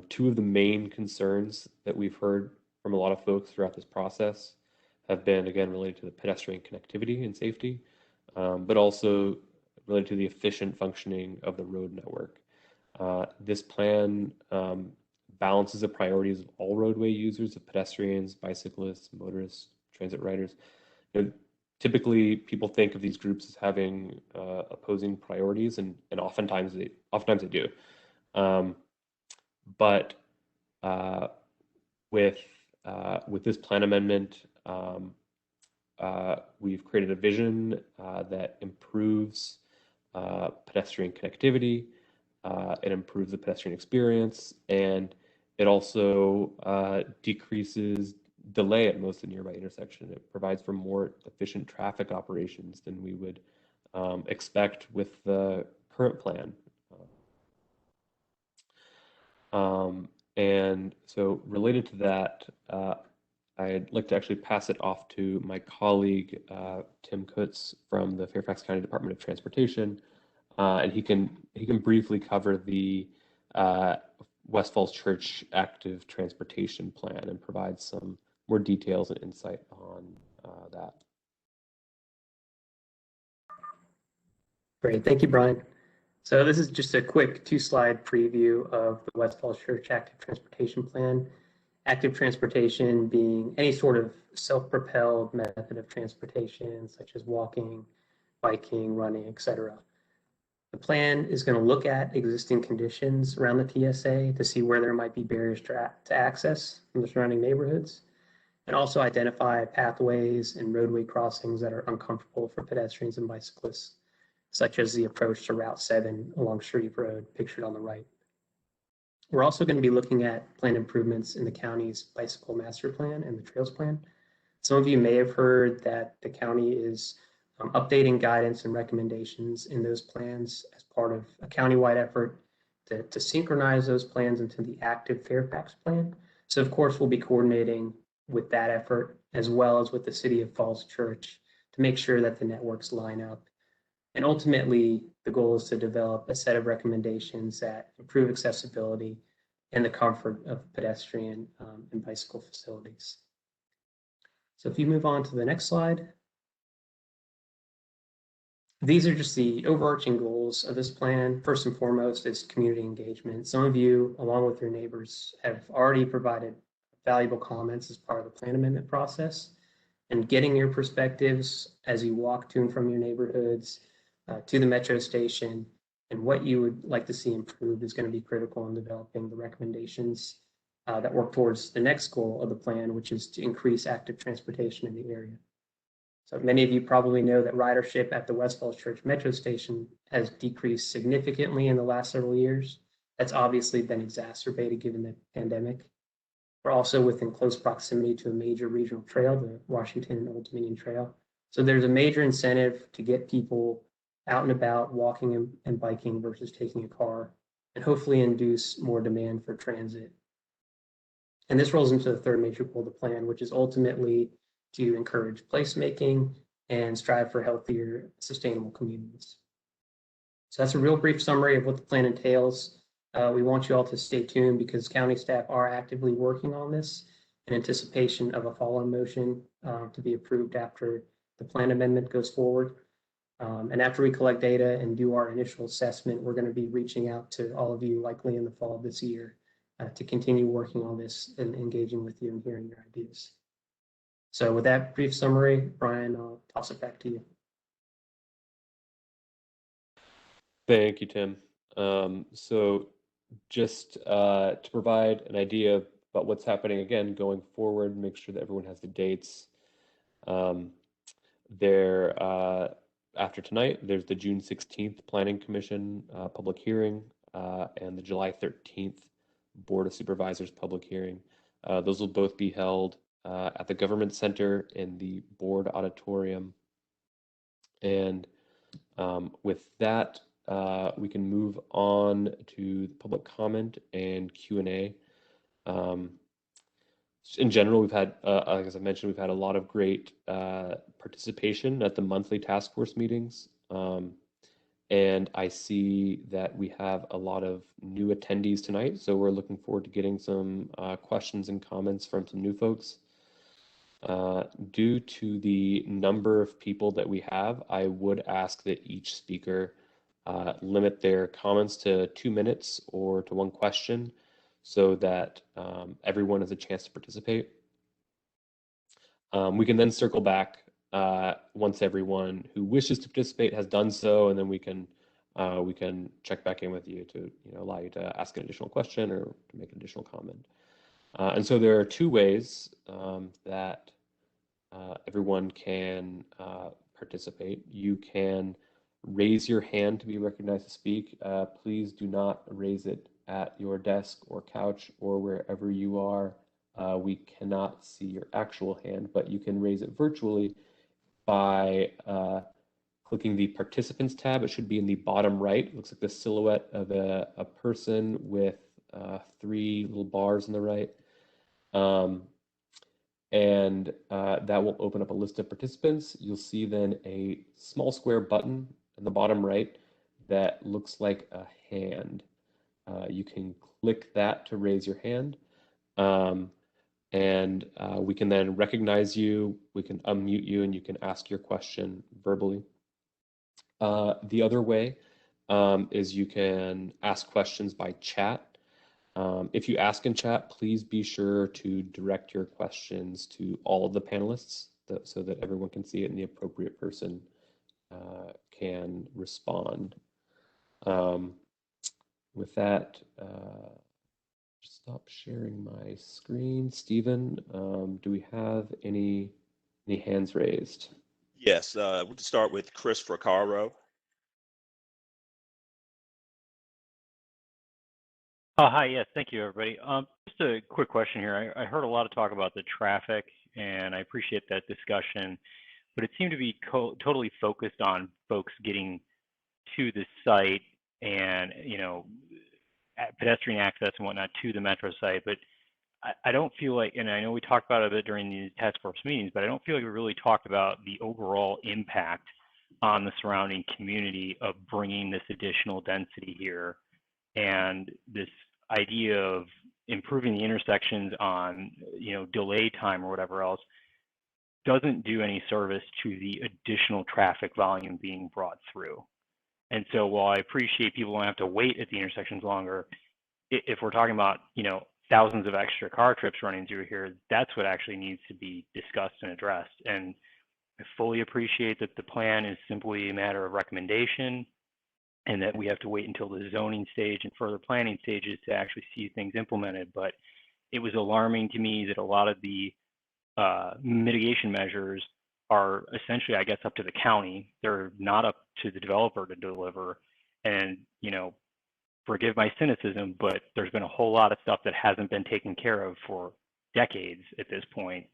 Two of the main concerns that we've heard from a lot of folks throughout this process have been, again, related to the pedestrian connectivity and safety, but also related to the efficient functioning of the road network. This plan balances the priorities of all roadway users, of pedestrians, bicyclists, motorists, transit riders. Typically, people think of these groups as having opposing priorities, and oftentimes they do. But with this plan amendment, we've created a vision that improves pedestrian connectivity, it improves the pedestrian experience, and it also decreases delay at most of the nearby intersection. It provides for more efficient traffic operations than we would expect with the current plan. And so related to that, I'd like to actually pass it off to my colleague, Tim Kutz from the Fairfax County Department of Transportation, and he can briefly cover the West Falls Church Active Transportation Plan and provide some more details and insight on that. Great, thank you, Brian. So this is just a quick 2-slide preview of the West Falls Church Active Transportation Plan. Active transportation being any sort of self-propelled method of transportation, such as walking, biking, running, etc. The plan is going to look at existing conditions around the TSA to see where there might be barriers to access from the surrounding neighborhoods, and also identify pathways and roadway crossings that are uncomfortable for pedestrians and bicyclists, such as the approach to Route 7 along Shreve Road, pictured on the right. We're also going to be looking at plan improvements in the county's bicycle master plan and the trails plan. Some of you may have heard that the county is updating guidance and recommendations in those plans as part of a countywide effort to synchronize those plans into the active Fairfax plan. So of course, we'll be coordinating with that effort as well as with the City of Falls Church to make sure that the networks line up. And ultimately, the goal is to develop a set of recommendations that improve accessibility and the comfort of pedestrian and bicycle facilities. So if you move on to the next slide. These are just the overarching goals of this plan. First and foremost is community engagement. Some of you, along with your neighbors, have already provided valuable comments as part of the plan amendment process. And getting your perspectives as you walk to and from your neighborhoods, to the metro station, and what you would like to see improved is going to be critical in developing the recommendations that work towards the next goal of the plan, which is to increase active transportation in the area. So many of you probably know that ridership at the West Falls Church Metro Station has decreased significantly in the last several years. That's obviously been exacerbated given the pandemic. We're also within close proximity to a major regional trail, the Washington and Old Dominion Trail. So there's a major incentive to get people out and about walking and biking versus taking a car, and hopefully induce more demand for transit. And this rolls into the third major goal of the plan, which is ultimately to encourage placemaking and strive for healthier, sustainable communities. So that's a real brief summary of what the plan entails. We want you all to stay tuned because county staff are actively working on this in anticipation of a follow-on motion to be approved after the plan amendment goes forward. And after we collect data and do our initial assessment, we're going to be reaching out to all of you likely in the fall of this year to continue working on this and engaging with you and hearing your ideas. So with that brief summary, Brian, I'll toss it back to you. Thank you, Tim. So just to provide an idea about what's happening again going forward, make sure that everyone has the dates. Um, there, after tonight, there's the June 16th Planning Commission public hearing and the July 13th Board of Supervisors public hearing. Those will both be held at the Government Center in the Board Auditorium. And with that, we can move on to the public comment and Q&A. In general, we've had, as I mentioned, we've had a lot of great participation at the monthly task force meetings. And I see that we have a lot of new attendees tonight. So we're looking forward to getting some questions and comments from some new folks. Due to the number of people that we have, I would ask that each speaker limit their comments to 2 minutes or to one question so that everyone has a chance to participate. We can then circle back once everyone who wishes to participate has done so, and then we can check back in with you to allow you to ask an additional question or to make an additional comment. And so there are two ways that everyone can participate. You can raise your hand to be recognized to speak. Please do not raise it at your desk or couch or wherever you are. We cannot see your actual hand, but you can raise it virtually by clicking the Participants tab. It should be in the bottom right. It looks like the silhouette of a person with 3 little bars on the right. And that will open up a list of participants. You'll see then a small square button in the bottom right that looks like a hand. You can click that to raise your hand. And we can then recognize you, we can unmute you, and you can ask your question verbally. The other way is you can ask questions by chat. If you ask in chat, please be sure to direct your questions to all of the panelists so that everyone can see it and the appropriate person can respond. With that, stop sharing my screen. Stephen, do we have any hands raised? Yes, we can start with Chris Fracaro. Hi, yes, thank you, everybody. Just a quick question here. I heard a lot of talk about the traffic, and I appreciate that discussion, but it seemed to be totally focused on folks getting to the site and, pedestrian access and whatnot to the metro site. But I don't feel like, and I know we talked about it a bit during these task force meetings, but I don't feel like we really talked about the overall impact on the surrounding community of bringing this additional density here. And this idea of improving the intersections on, delay time or whatever else doesn't do any service to the additional traffic volume being brought through. And so while I appreciate people won't have to wait at the intersections longer, if we're talking about, thousands of extra car trips running through here, that's what actually needs to be discussed and addressed. And I fully appreciate that the plan is simply a matter of recommendation, and that we have to wait until the zoning stage and further planning stages to actually see things implemented. But it was alarming to me that a lot of the mitigation measures are essentially, I guess, up to the county. They're not up to the developer to deliver. And, forgive my cynicism, but there's been a whole lot of stuff that hasn't been taken care of for decades at this point.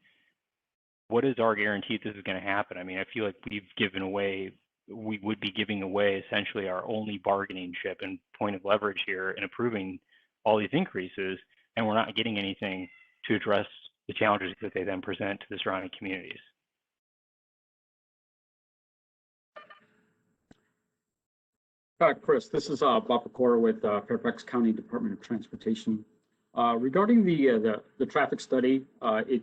What is our guarantee this is going to happen? I mean, I feel like we would be giving away essentially our only bargaining chip and point of leverage here in approving all these increases, and we're not getting anything to address the challenges that they then present to the surrounding communities. Chris, this is Bob Pecora with Fairfax County Department of Transportation. Regarding the traffic study, the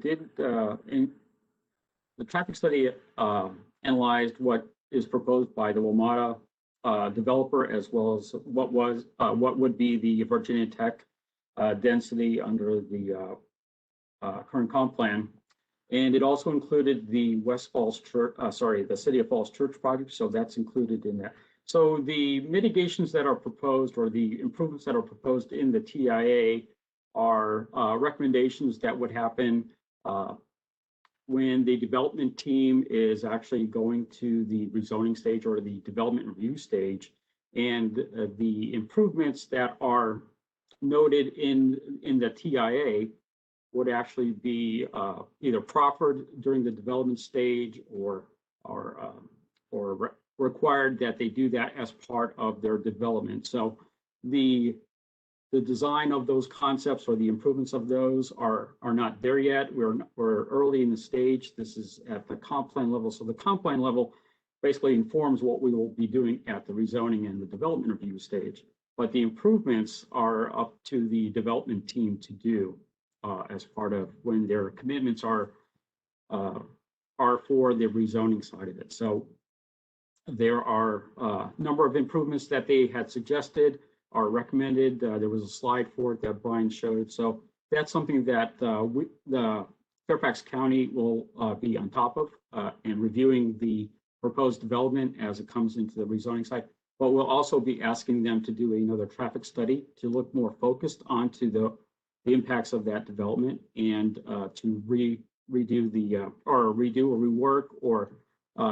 traffic study analyzed what is proposed by the WMATA developer, as well as what would be the Virginia Tech density under the current comp plan. And it also included the West Falls Church, the City of Falls Church project, so that's included in that. So the mitigations that are proposed, or the improvements that are proposed in the TIA, are recommendations that would happen when the development team is actually going to the rezoning stage or the development review stage. And the improvements that are noted in the TIA would actually be either proffered during the development stage or required that they do that as part of their development. So the design of those concepts or the improvements of those are not there yet. We're early in the stage. This is at the comp plan level. So the comp plan level basically informs what we will be doing at the rezoning and the development review stage. But the improvements are up to the development team to do as part of when their commitments are for the rezoning side of it. So there are a number of improvements that they had suggested, are recommended. There was a slide for it that Brian showed. So that's something that the Fairfax County will be on top of and reviewing the proposed development as it comes into the rezoning site. But we'll also be asking them to do another traffic study to look more focused onto the impacts of that development and to redo or rework or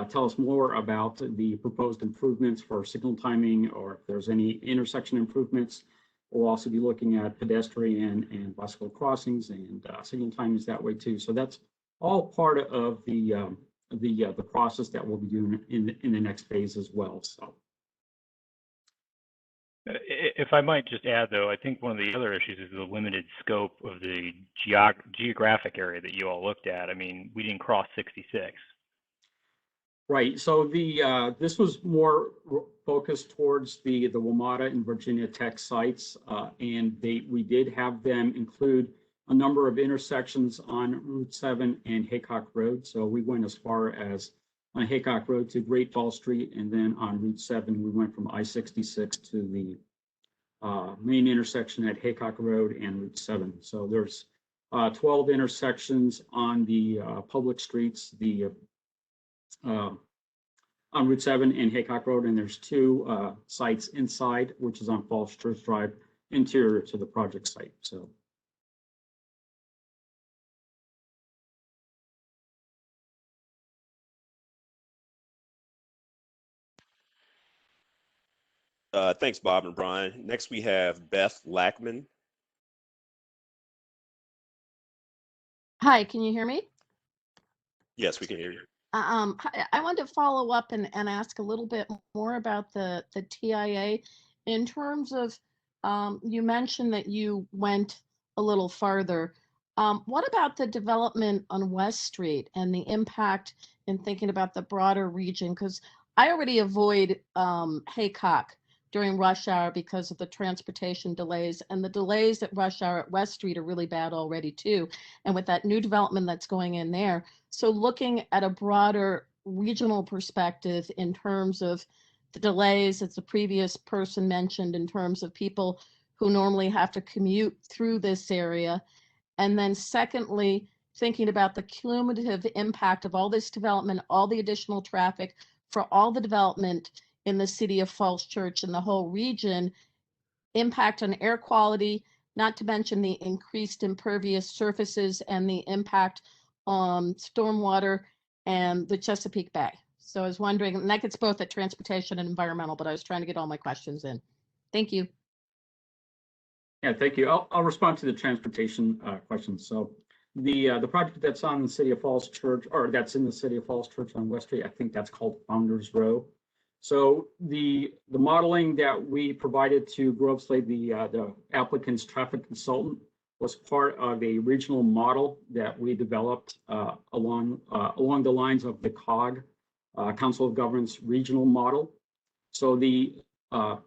tell us more about the proposed improvements for signal timing, or if there's any intersection improvements. We'll also be looking at pedestrian and bicycle crossings and signal timings that way too. So that's all part of the process that we'll be doing in the next phase as well. So. If I might just add, though, I think one of the other issues is the limited scope of the geographic area that you all looked at. I mean, we didn't cross 66. Right. So this was more focused towards the WMATA and Virginia Tech sites, and we did have them include a number of intersections on Route 7 and Haycock Road. So we went as far as on Haycock Road to Great Falls Street, and then on Route 7 we went from I-66 to the main intersection at Haycock Road and Route 7. So there's 12 intersections on the public streets, on Route 7 and Haycock Road, and there's 2 sites inside, which is on Falls Church Drive, interior to the project site. So. Thanks, Bob and Brian. Next, we have Beth Lackman. Hi, can you hear me? Yes, we can hear you. I wanted to follow up and ask a little bit more about the TIA in terms of, you mentioned that you went a little farther. What about the development on West Street and the impact in thinking about the broader region? Because I already avoid Haycock during rush hour because of the transportation delays, and the delays at rush hour at West Street are really bad already too. And with that new development that's going in there, so looking at a broader regional perspective in terms of the delays, as the previous person mentioned, in terms of people who normally have to commute through this area. And then secondly, thinking about the cumulative impact of all this development, all the additional traffic for all the development in the city of Falls Church and the whole region, impact on air quality, not to mention the increased impervious surfaces and the impact on stormwater and the Chesapeake Bay. So I was wondering, and that gets both at transportation and environmental, but I was trying to get all my questions in. Thank you. Yeah, thank you. I'll respond to the transportation questions. So the project that's on the City of Falls Church, or that's in the City of Falls Church on West Street, I think that's called Founders Row. So the modeling that we provided to Grove Slade, the applicant's traffic consultant, was part of a regional model that we developed along the lines of the COG, Council of Governments regional model. So the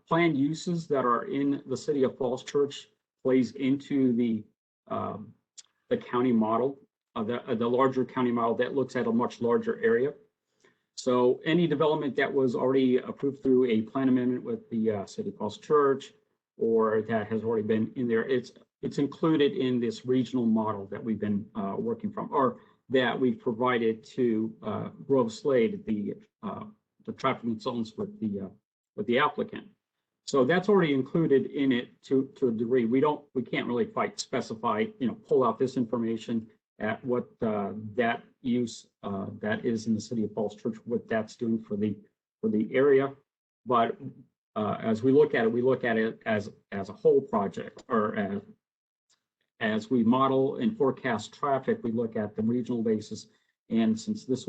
planned uses that are in the City of Falls Church plays into the county model, the larger county model that looks at a much larger area. So any development that was already approved through a plan amendment with the City of Falls Church, or that has already been in there, it's included in this regional model that we've been working from, or that we've provided to Grove Slade, the traffic consultants with the applicant. So that's already included in it to a degree. We can't really quite specify, pull out this information at what that use that is in the city of Falls Church, what that's doing for the area. But as we look at it as a whole project, or as we model and forecast traffic, we look at the regional basis. And since this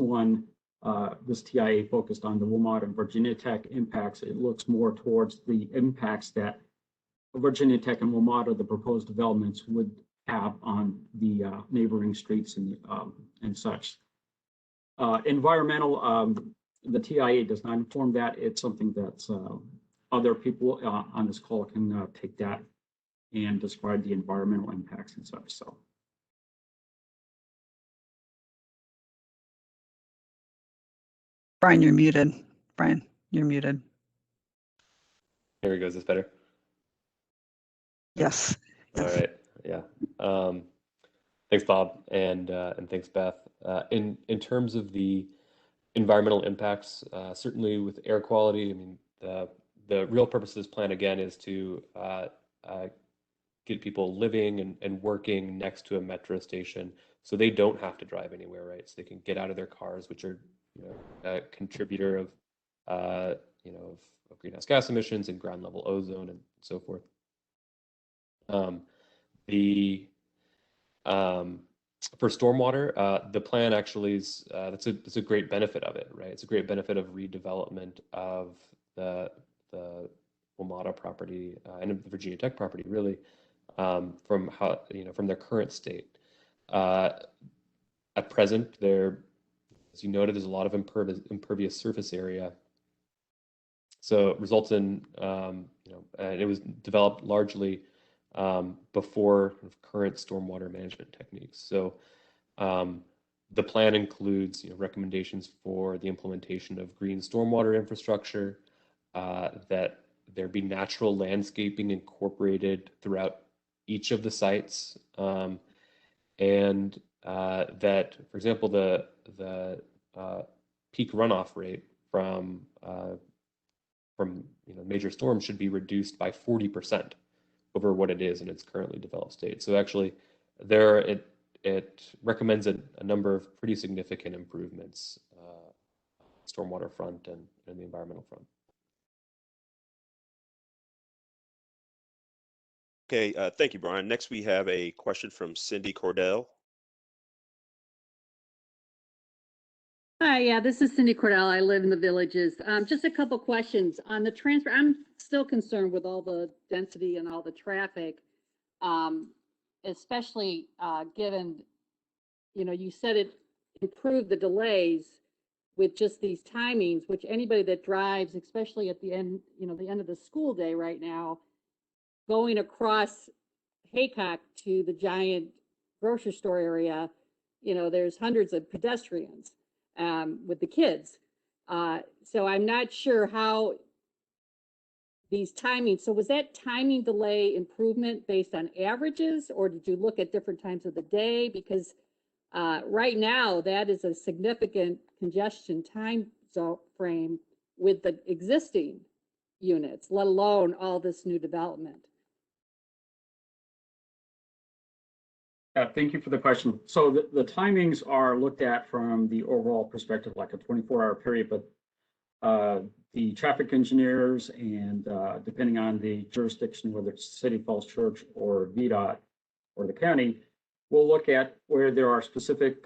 TIA focused on the WMATA and Virginia Tech impacts, it looks more towards the impacts that Virginia Tech and WMATA, the proposed developments, would have on the neighboring streets and such. Environmental, the TIA does not inform that. It's something that's other people on this call can take that and describe the environmental impacts and such. So. Brian, you're muted. Brian, you're muted. There he goes. Is this better? Yes. All right. Yeah. Thanks, Bob, and thanks, Beth. In terms of the environmental impacts, certainly with air quality, I mean, the real purpose of this plan again is to get people living and working next to a metro station, so they don't have to drive anywhere, right? So they can get out of their cars, which are a contributor of of greenhouse gas emissions and ground level ozone and so forth. For stormwater, the plan actually is that's a great benefit of it, right? It's a great benefit of redevelopment of the WMATA property and the Virginia Tech property, really, from their current state. At present, as you noted, there's a lot of impervious surface area. So it results in, and it was developed largely before current stormwater management techniques. So the plan includes recommendations for the implementation of green stormwater infrastructure, that there be natural landscaping incorporated throughout each of the sites, and that, for example, the peak runoff rate from major storms should be reduced by 40% over what it is in its currently developed state. So actually, it recommends a number of pretty significant improvements, stormwater front and the environmental front. Okay, thank you, Brian. Next, we have a question from Cindy Cordell. Hi, yeah, this is Cindy Cordell. I live in the Villages. Just a couple questions on the transfer. I'm still concerned with all the density and all the traffic, especially given, you said it improved the delays with just these timings, which anybody that drives, especially at the end, the end of the school day right now, going across Haycock to the giant grocery store area, there's hundreds of pedestrians with the kids. So I'm not sure how these timings, so was that timing delay improvement based on averages, or did you look at different times of the day? Because right now that is a significant congestion time zone frame with the existing units, let alone all this new development. Thank you for the question. So the timings are looked at from the overall perspective, like a 24-hour period, but the traffic engineers and depending on the jurisdiction, whether it's City Falls Church or VDOT or the county, we'll look at where there are specific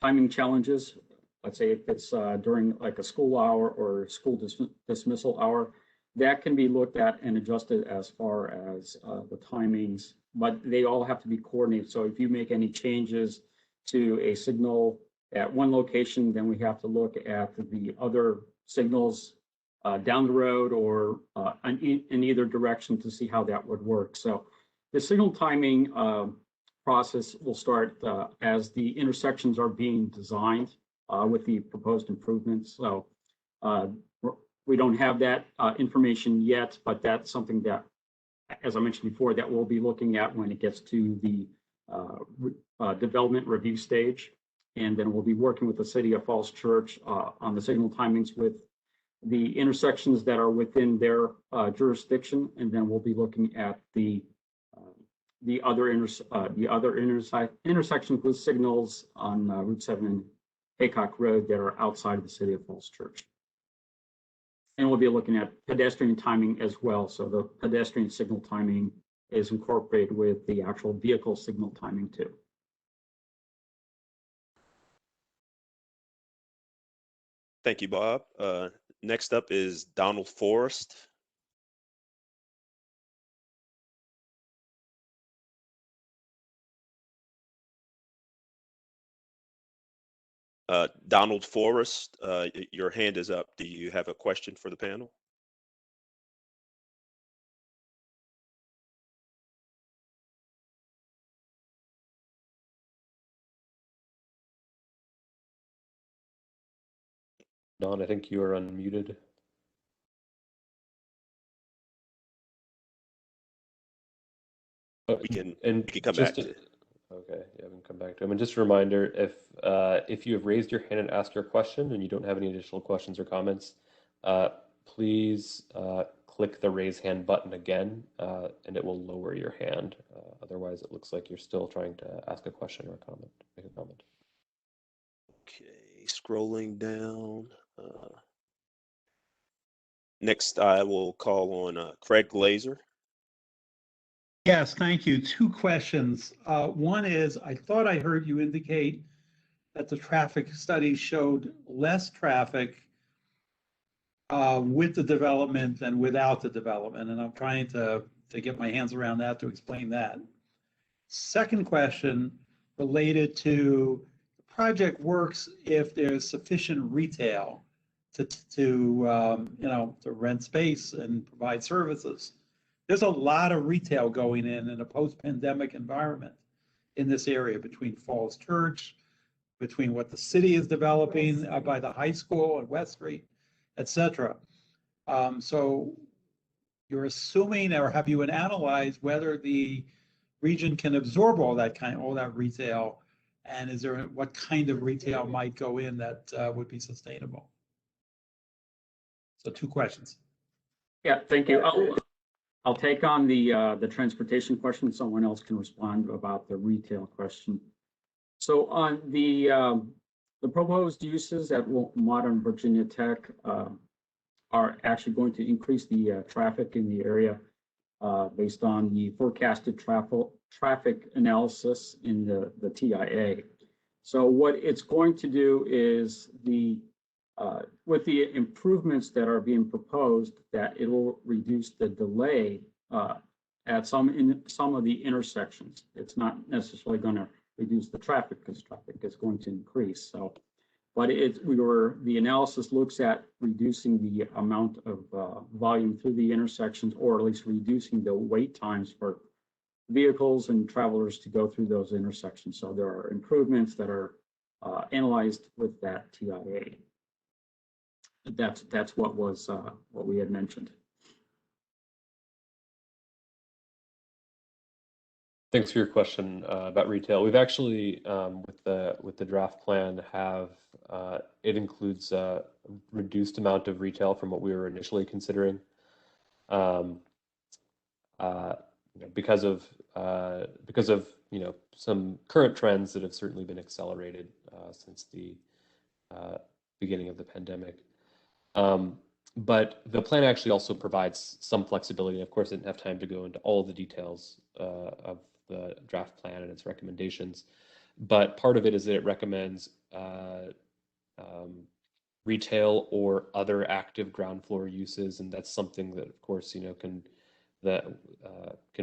timing challenges. Let's say if it's during like a school hour or school dismissal hour, that can be looked at and adjusted as far as the timings, but they all have to be coordinated. So if you make any changes to a signal at one location, then we have to look at the other signals down the road or in either direction to see how that would work. So the signal timing process will start as the intersections are being designed with the proposed improvements. So we don't have that information yet, but that's something that, as I mentioned before, that we'll be looking at when it gets to the development review stage. And then we'll be working with the City of Falls Church on the signal timings with the intersections that are within their jurisdiction, and then we'll be looking at the other intersections with signals on Route 7 and Haycock Road that are outside of the city of Falls Church. And we'll be looking at pedestrian timing as well. So the pedestrian signal timing is incorporated with the actual vehicle signal timing too. Thank you, Bob. Next up is Donald Forrest. Donald Forrest, your hand is up. Do you have a question for the panel? Don, I think you are unmuted. We can come just back to okay, yeah, we can come back to him. And just a reminder, if you have raised your hand and asked your question and you don't have any additional questions or comments, please click the raise hand button again, and it will lower your hand. Otherwise, it looks like you're still trying to ask a question or a comment, make a comment. Okay, scrolling down. Next, I will call on Craig Glazer. Yes, thank you. Two questions. One is, I thought I heard you indicate that the traffic study showed less traffic with the development than without the development, and I'm trying to get my hands around that to explain that. Second question related to the project works if there's sufficient retail to rent space and provide services. There's a lot of retail going in a post-pandemic environment in this area between Falls Church, between what the city is developing by the high school and West Street, et cetera. So you're assuming, or have you analyzed whether the region can absorb all that retail, and what kind of retail might go in that would be sustainable? So two questions. Yeah, thank you. I'll take on the transportation question. Someone else can respond about the retail question. So on the proposed uses at Modern Virginia Tech are actually going to increase the traffic in the area based on the forecasted traffic analysis in the TIA. So what it's going to do is with the improvements that are being proposed, that it will reduce the delay at some of the intersections. It's not necessarily going to reduce the traffic because traffic is going to increase. So, but the analysis looks at reducing the amount of volume through the intersections, or at least reducing the wait times for vehicles and travelers to go through those intersections. So there are improvements that are analyzed with that TIA. That's what we had mentioned. Thanks for your question about retail. We've actually, with the draft plan, it includes a reduced amount of retail from what we were initially considering, because of some current trends that have certainly been accelerated since the beginning of the pandemic. But the plan actually also provides some flexibility. Of course, I didn't have time to go into all the details of the draft plan and its recommendations, but part of it is that it recommends retail or other active ground floor uses, and that's something that, of course, can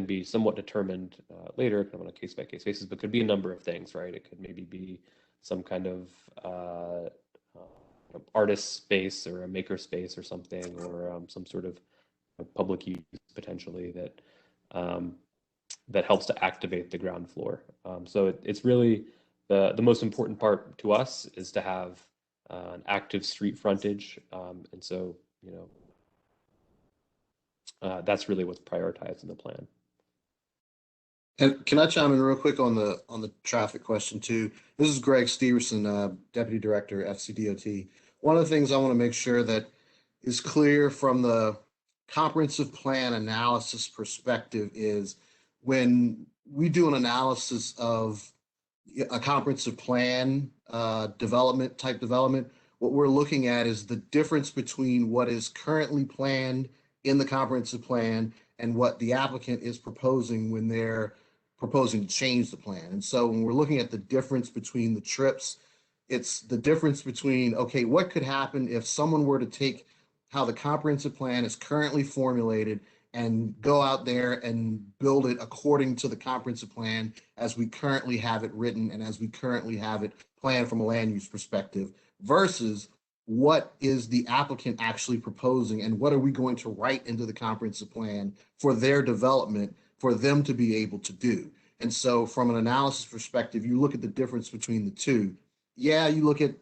be somewhat determined later, kind of on a case-by-case basis, but could be a number of things, right? It could maybe be some kind of artist space or a maker space or something, or some sort of public use potentially that helps to activate the ground floor. So it's really the most important part to us is to have an active street frontage, and so that's really what's prioritized in the plan. And can I chime in real quick on the traffic question too? This is Greg Steverson, Deputy Director, FCDOT. One of the things I want to make sure that is clear from the comprehensive plan analysis perspective is when we do an analysis of a comprehensive plan development, what we're looking at is the difference between what is currently planned in the comprehensive plan and what the applicant is proposing when they're proposing to change the plan. And so when we're looking at the difference between the trips, it's the difference between, okay, what could happen if someone were to take how the comprehensive plan is currently formulated and go out there and build it according to the comprehensive plan as we currently have it written and as we currently have it planned from a land use perspective, versus what is the applicant actually proposing and what are we going to write into the comprehensive plan for their development for them to be able to do. And so from an analysis perspective, you look at the difference between the two. Yeah, you look at,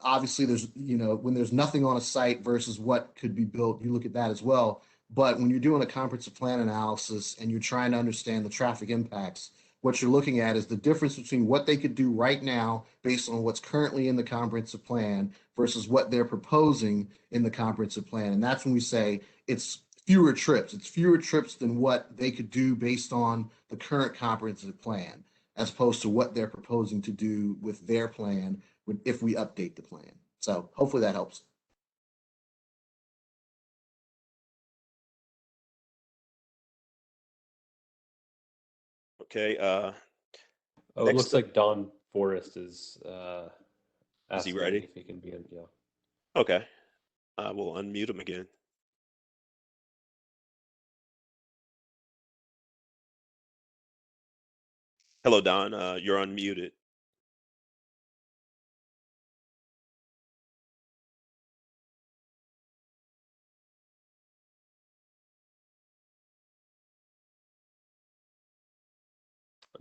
obviously there's, when there's nothing on a site versus what could be built, you look at that as well. But when you're doing a comprehensive plan analysis and you're trying to understand the traffic impacts, what you're looking at is the difference between what they could do right now based on what's currently in the comprehensive plan versus what they're proposing in the comprehensive plan. And that's when we say it's fewer trips. It's fewer trips than what they could do based on the current comprehensive plan, as opposed to what they're proposing to do with their plan if we update the plan. So hopefully that helps. Okay. Oh, it looks like Don Forrest is he ready? if he can be in. Yeah. Okay. I will unmute him again. Hello, Don. You're unmuted.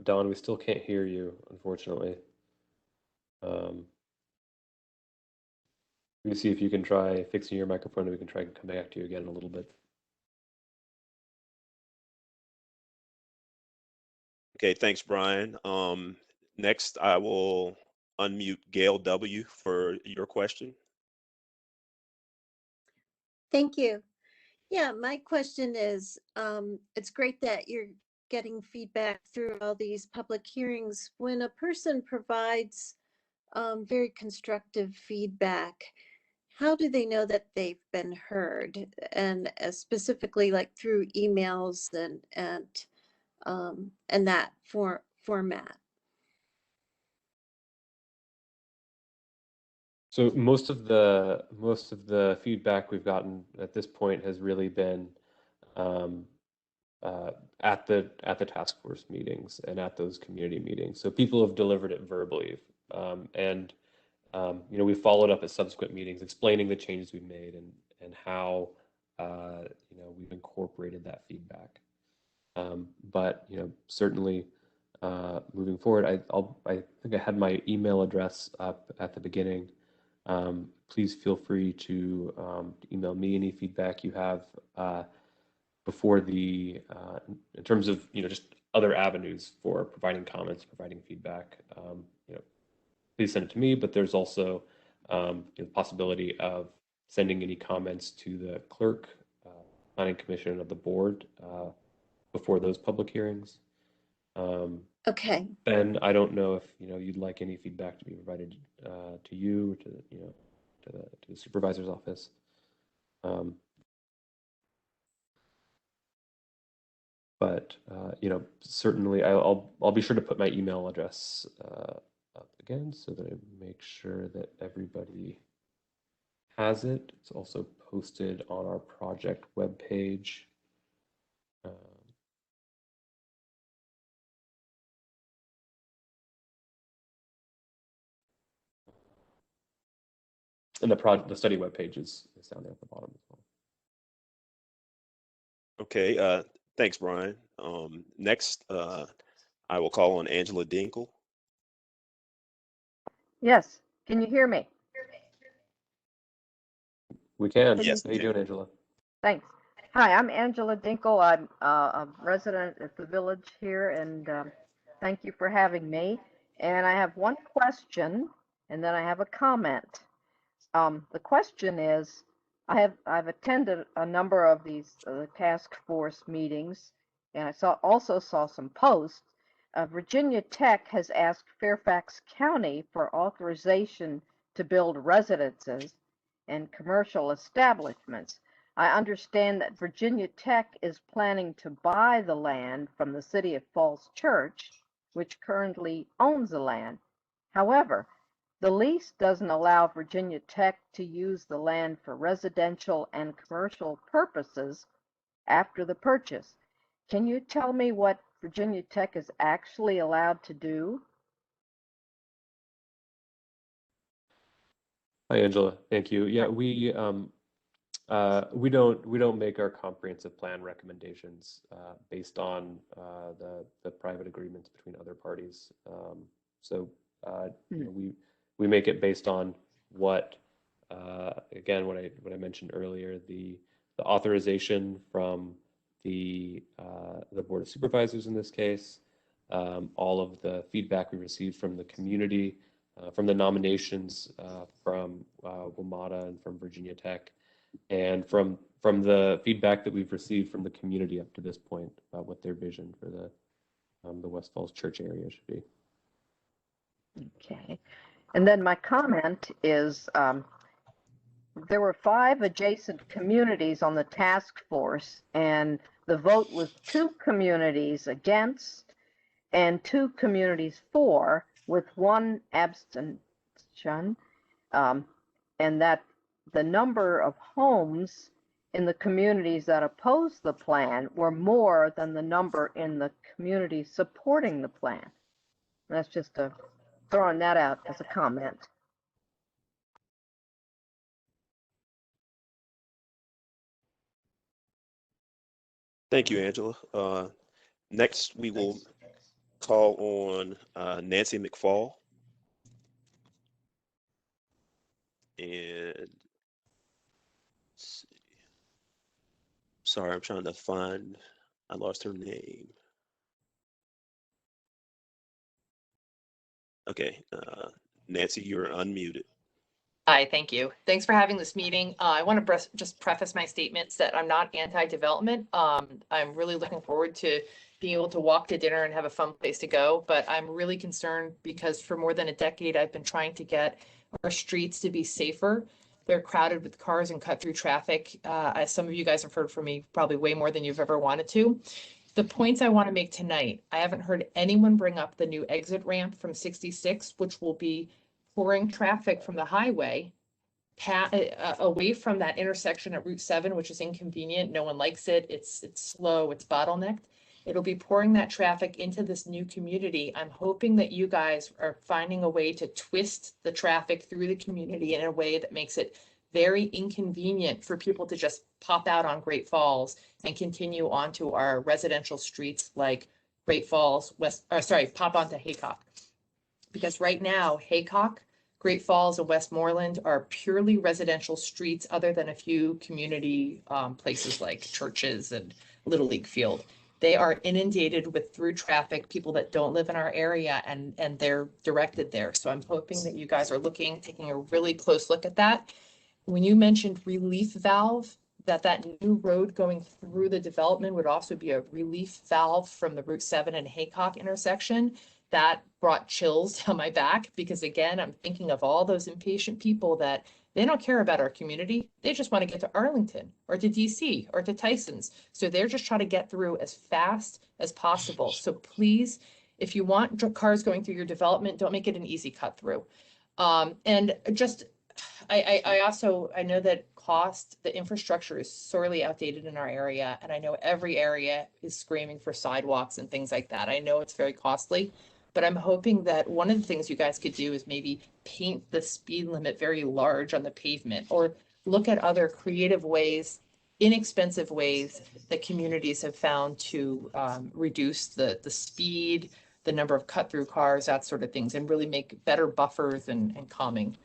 Don, we still can't hear you, unfortunately. Let me see if you can try fixing your microphone and we can try and come back to you again in a little bit. Okay, thanks, Brian. Next, I will unmute Gail W. for your question. Thank you. Yeah, my question is, it's great that you're getting feedback through all these public hearings. When a person provides very constructive feedback, how do they know that they've been heard? And specifically like through emails and that format. So most of the feedback we've gotten at this point has really been at the task force meetings and at those community meetings. So people have delivered it verbally, and we followed up at subsequent meetings explaining the changes we've made and how we've incorporated that feedback. But certainly moving forward, I think I had my email address up at the beginning. Please feel free to email me any feedback you have before in terms of just other avenues for providing comments, providing feedback. Please send it to me. But there's also the possibility of sending any comments to the clerk, planning commission of the board before those public hearings. Okay. Ben, I don't know if you'd like any feedback to be provided to you, to the supervisor's office. But certainly I'll be sure to put my email address up again so that I make sure that everybody has it. It's also posted on our project webpage. And the study webpage is down there at the bottom as well. Okay, thanks, Brian. Next, I will call on Angela Dinkle. Yes, can you hear me? We can. Yes. How you doing, Angela? Thanks. Hi, I'm Angela Dinkle. I'm a resident at the village here, and thank you for having me. And I have one question, and then I have a comment. The question is, I've attended a number of these task force meetings, and I also saw some posts. Virginia Tech has asked Fairfax County for authorization to build residences and commercial establishments. I understand that Virginia Tech is planning to buy the land from the City of Falls Church, which currently owns the land. However, the lease doesn't allow Virginia Tech to use the land for residential and commercial purposes after the purchase. Can you tell me what Virginia Tech is actually allowed to do? Hi, Angela. Thank you. Yeah, we don't make our comprehensive plan recommendations based on the private agreements between other parties. We make it based on what again what I mentioned earlier, the authorization from the Board of Supervisors in this case, all of the feedback we received from the community, from the nominations from WMATA and from Virginia Tech, and from the feedback that we've received from the community up to this point about what their vision for the West Falls Church area should be. Okay. And then my comment is there were 5 adjacent communities on the task force, and the vote was 2 communities against and 2 communities for, with 1 abstention, and that the number of homes in the communities that opposed the plan were more than the number in the communities supporting the plan. And that's just throwing that out as a comment. Thank you, Angela. Next, we will call on Nancy McFall. And let's see. Sorry, I'm trying to find, I lost her name. Okay, Nancy, you're unmuted. Hi, thank you. Thanks for having this meeting. I want to just preface my statements that I'm not anti-development. I'm really looking forward to being able to walk to dinner and have a fun place to go. But I'm really concerned because for more than a decade, I've been trying to get our streets to be safer. They're crowded with cars and cut through traffic. As some of you guys have heard from me, probably way more than you've ever wanted to. The points I want to make tonight, I haven't heard anyone bring up the new exit ramp from 66, which will be pouring traffic from the highway away from that intersection at Route 7, which is inconvenient. No one likes it. It's slow. It's bottlenecked. It'll be pouring that traffic into this new community. I'm hoping that you guys are finding a way to twist the traffic through the community in a way that makes it very inconvenient for people to just pop out on Great Falls and continue onto our residential streets like Great Falls, pop onto Haycock. Because right now, Haycock, Great Falls, and Westmoreland are purely residential streets other than a few community places like churches and Little League Field. They are inundated with through traffic, people that don't live in our area, and they're directed there. So I'm hoping that you guys are taking a really close look at that. When you mentioned relief valve, that new road going through the development would also be a relief valve from the Route 7 and Haycock intersection. That brought chills down my back because, again, I'm thinking of all those impatient people that they don't care about our community. They just want to get to Arlington or to DC or to Tyson's. So they're just trying to get through as fast as possible. So please, if you want cars going through your development, don't make it an easy cut through. And just, I know that the infrastructure is sorely outdated in our area. And I know every area is screaming for sidewalks and things like that. I know it's very costly. But I'm hoping that one of the things you guys could do is maybe paint the speed limit very large on the pavement or look at other creative ways, inexpensive ways that communities have found to reduce the speed, the number of cut through cars, that sort of things, and really make better buffers and calming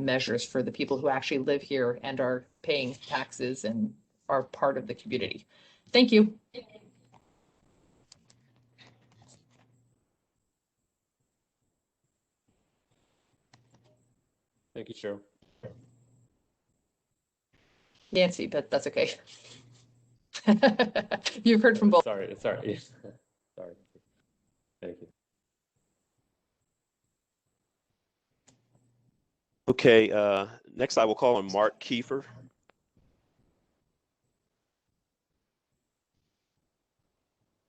measures for the people who actually live here and are paying taxes and are part of the community. Thank you. Thank you, Cheryl. Nancy, but that's okay. You've heard from both. Sorry. Sorry. Thank you. Okay, next I will call on Mark Kiefer.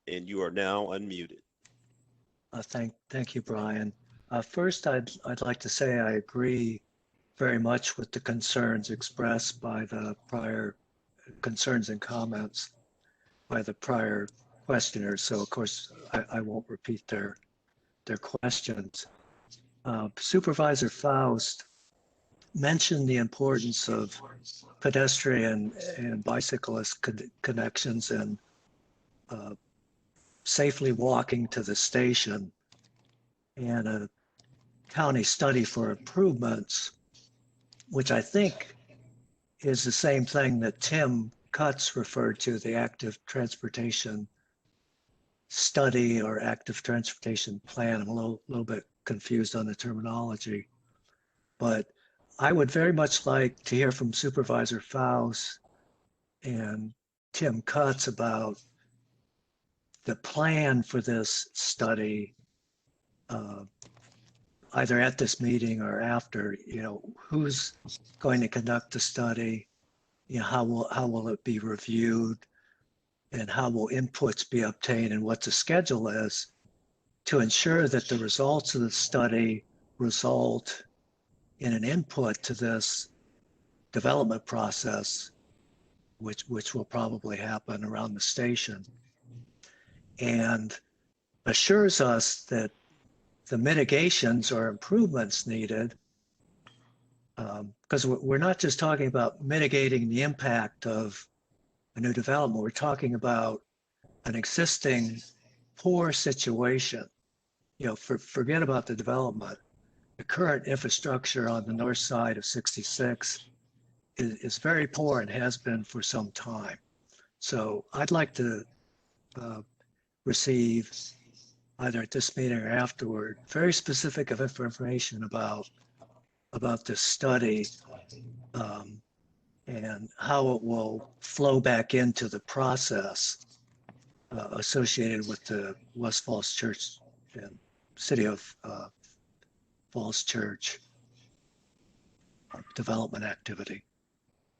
And you are now unmuted. Thank you, Brian. First, I'd like to say I agree very much with the concerns expressed by the prior concerns and comments by the prior questioners. So of course, I won't repeat their questions. Supervisor Faust mentioned the importance of pedestrian and bicyclist connections and safely walking to the station, and a county study for improvements, which I think is the same thing that Tim Cutts referred to, the active transportation study or active transportation plan. I'm a little bit confused on the terminology, but I would very much like to hear from Supervisor Faust and Tim Cutts about the plan for this study, either at this meeting or after. Who's going to conduct the study? How will it be reviewed, and how will inputs be obtained, and what the schedule is to ensure that the results of the study result in an input to this development process, which will probably happen around the station, and assures us that the mitigations or improvements needed, because we're not just talking about mitigating the impact of a new development, we're talking about an existing poor situation. Forget about the development. The current infrastructure on the north side of 66 is very poor and has been for some time. So I'd like to receive, either at this meeting or afterward, very specific information about this study, and how it will flow back into the process associated with the West Falls Church and City of Falls Church development activity.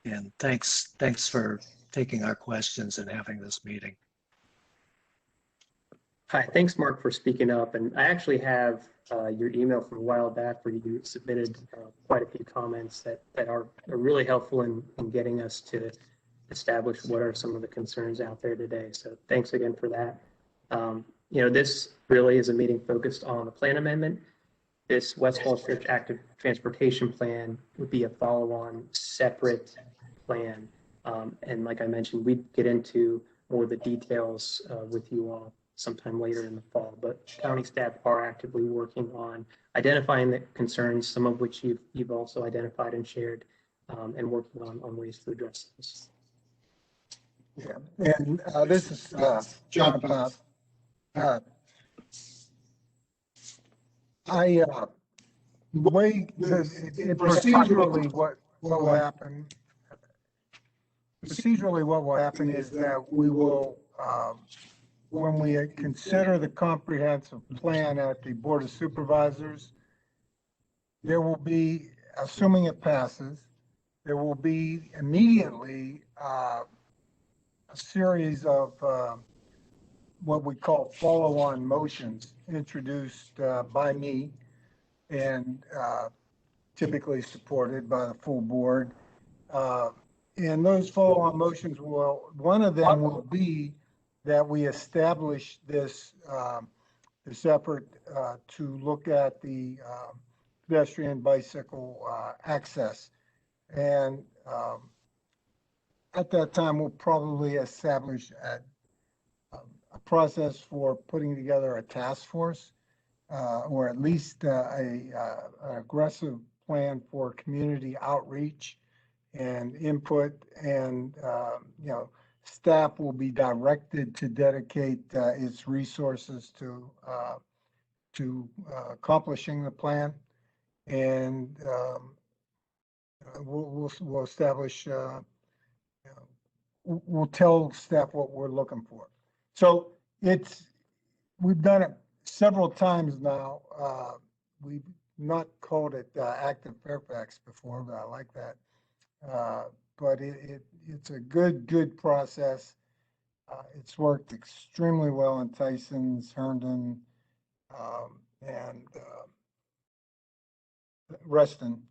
And thanks for taking our questions and having this meeting. Hi, thanks, Mark, for speaking up. And I actually have your email from a while back where you submitted quite a few comments that are really helpful in getting us to establish what are some of the concerns out there today. So thanks again for that. This really is a meeting focused on the plan amendment. This West Falls Church Active Transportation Plan would be a follow-on separate plan. And like I mentioned, we'd get into more of the details with you all sometime later in the fall, but county staff are actively working on identifying the concerns, some of which you've also identified and shared, and working on ways to address this. Yeah, and this is John Pop. The way procedurally what will happen. Procedurally, what will happen is that we will, when we consider the comprehensive plan at the Board of Supervisors, there will be, assuming it passes, there will be immediately a series of what we call follow-on motions introduced by me and typically supported by the full board. And those follow-on motions one of them will be that we establish this effort to look at the pedestrian bicycle access. And at that time, we'll probably establish a process for putting together a task force, or at least an aggressive plan for community outreach and input. And staff will be directed to dedicate its resources to accomplishing the plan. And we'll establish we'll tell staff what we're looking for. So we've done it several times now. We've not called it Active Fairfax before, but I like that. But it's a good process. It's worked extremely well in Tyson's, Herndon, and Reston,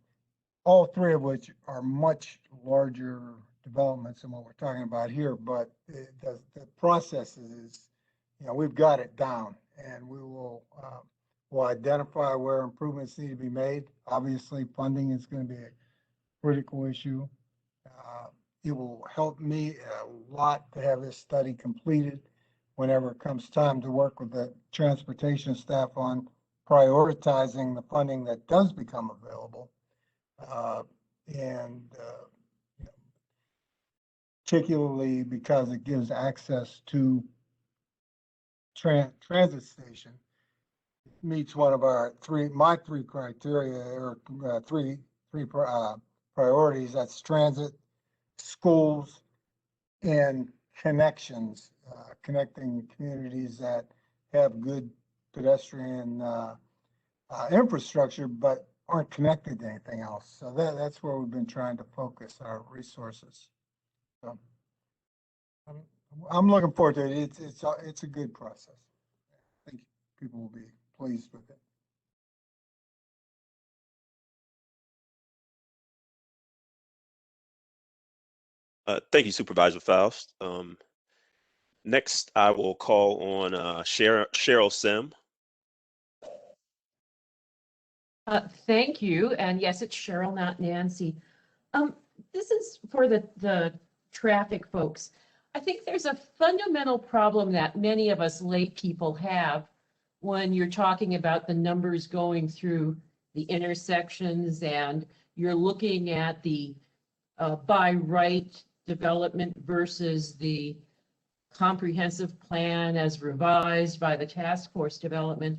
all three of which are much larger developments than what we're talking about here. But the process is, we've got it down, and we'll identify where improvements need to be made. Obviously, funding is going to be a critical issue. It will help me a lot to have this study completed whenever it comes time to work with the transportation staff on prioritizing the funding that does become available. Particularly because it gives access to transit station. It meets one of my three criteria, or three priorities. That's transit, schools, and connections, connecting communities that have good pedestrian infrastructure, but aren't connected to anything else. So that's where we've been trying to focus our resources. So I'm looking forward to it. It's a good process. I think people will be pleased with it. Thank you, Supervisor Faust. Next, I will call on Cheryl Sim. Thank you. And yes, it's Cheryl, not Nancy. This is for the traffic folks. I think there's a fundamental problem that many of us lay people have when you're talking about the numbers going through the intersections and you're looking at the by right development versus the comprehensive plan as revised by the task force development.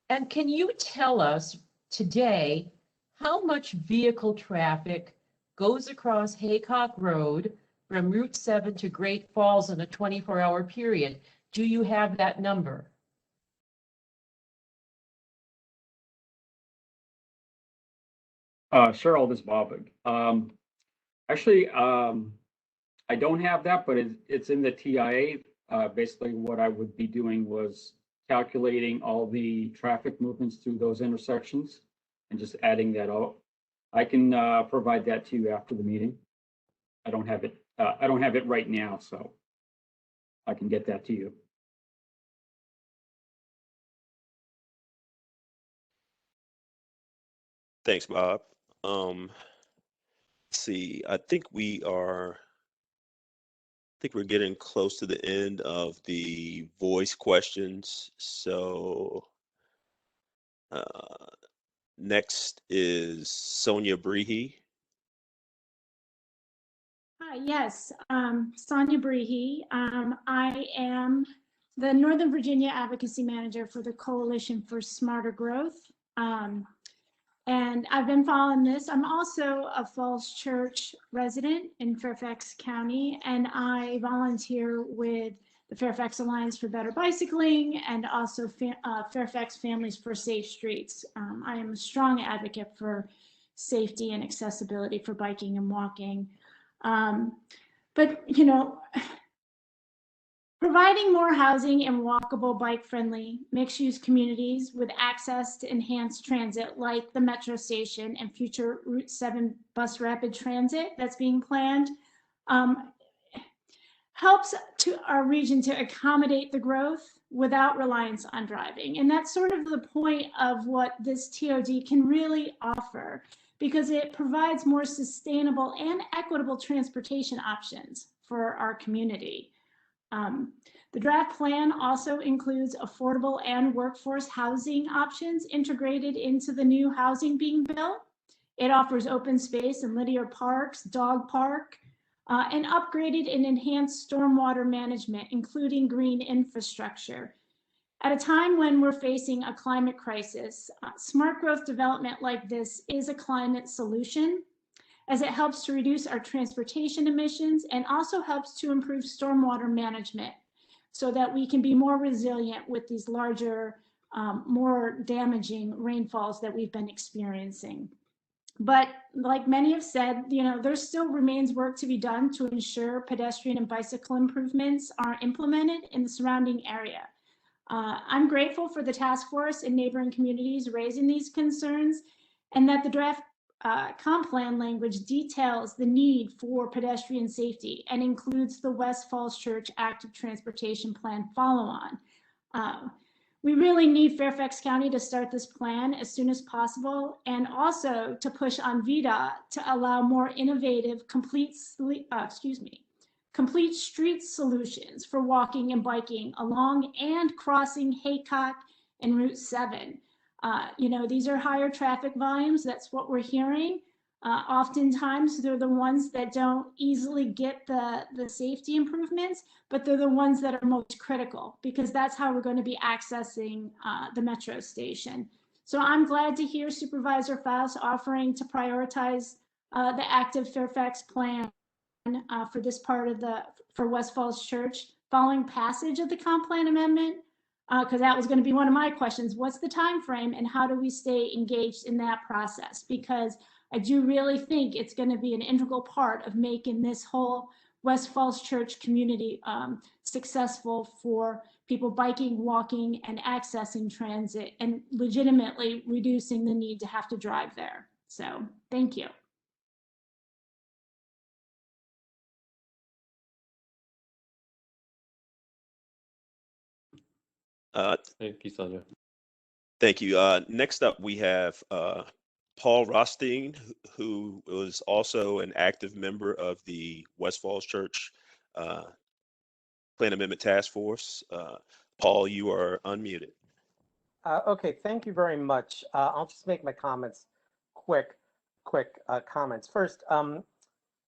And can you tell us today how much vehicle traffic goes across Haycock Road from Route 7 to Great Falls in a 24-hour period? Do you have that number? Cheryl, this is Bob. Actually, I don't have that, but it's in the TIA. Basically, what I would be doing was calculating all the traffic movements through those intersections and just adding that up. I can provide that to you after the meeting. I don't have it. I don't have it right now, so I can get that to you. Thanks, Bob. Let's see. I think we're getting close to the end of the voice questions. So next is Sonia Brehe. Hi, yes, Sonia Brehe. I am the Northern Virginia Advocacy Manager for the Coalition for Smarter Growth. And I've been following this. I'm also a Falls Church resident in Fairfax County, and I volunteer with the Fairfax Alliance for Better Bicycling and also Fairfax Families for Safe Streets. I am a strong advocate for safety and accessibility for biking and walking. But, providing more housing and walkable, bike-friendly, mixed-use communities with access to enhanced transit like the metro station and future Route 7 bus rapid transit that's being planned helps to our region to accommodate the growth without reliance on driving. And that's sort of the point of what this TOD can really offer, because it provides more sustainable and equitable transportation options for our community. The draft plan also includes affordable and workforce housing options integrated into the new housing being built. It offers open space and linear parks, dog park, and upgraded and enhanced stormwater management, including green infrastructure. At a time when we're facing a climate crisis, smart growth development like this is a climate solution. as it helps to reduce our transportation emissions and also helps to improve stormwater management so that we can be more resilient with these larger, more damaging rainfalls that we've been experiencing. But like many have said, there still remains work to be done to ensure pedestrian and bicycle improvements are implemented in the surrounding area. I'm grateful for the task force and neighboring communities raising these concerns, and that the draft comp plan language details the need for pedestrian safety and includes the West Falls Church Active Transportation Plan follow-on. We really need Fairfax County to start this plan as soon as possible, and also to push on VDOT to allow more innovative, complete street solutions for walking and biking along and crossing Haycock and Route 7. These are higher traffic volumes. That's what we're hearing. Oftentimes, they're the ones that don't easily get the safety improvements, but they're the ones that are most critical, because that's how we're going to be accessing the metro station. So I'm glad to hear Supervisor Faust offering to prioritize the active Fairfax plan for this part of for West Falls Church following passage of the comp plan amendment, because that was going to be one of my questions. What's the time frame, and how do we stay engaged in that process? Because I do really think it's going to be an integral part of making this whole West Falls Church community successful for people biking, walking, and accessing transit, and legitimately reducing the need to have to drive there. So thank you. Thank you, Sonia. Thank you. Next up, we have Paul Rothstein, who was also an active member of the West Falls Church Plan Amendment Task Force. Paul, you are unmuted. Okay, thank you very much. I'll just make my comments quick comments. First,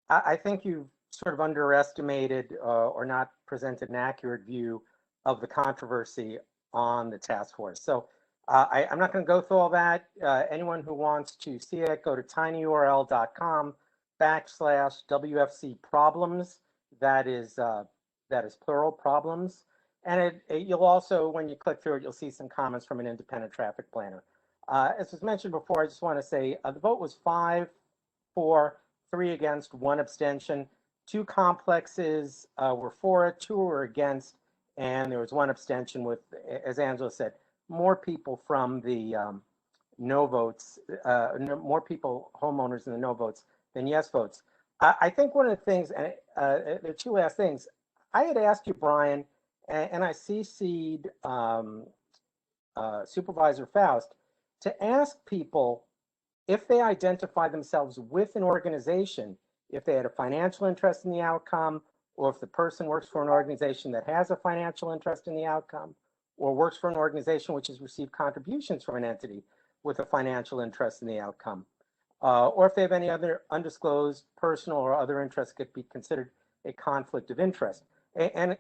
I think you've sort of underestimated or not presented an accurate view of the controversy on the task force. So I'm not going to go through all that. Anyone who wants to see it, go to tinyurl.com/WFC problems. That is plural, problems. And you'll also, when you click through it, you'll see some comments from an independent traffic planner. As was mentioned before, I just want to say the vote was 5 for, 3 against, 1 abstention. 2 complexes were for it, 2 were against, and there was 1 abstention with, as Angela said, more people from the no votes, more people, homeowners in the no votes than yes votes. I think one of the things, and there are 2 last things, I had asked you, Brian, and I CC'd Supervisor Faust, to ask people if they identify themselves with an organization, if they had a financial interest in the outcome, or if the person works for an organization that has a financial interest in the outcome, or works for an organization which has received contributions from an entity with a financial interest in the outcome, or if they have any other undisclosed personal or other interests could be considered a conflict of interest. And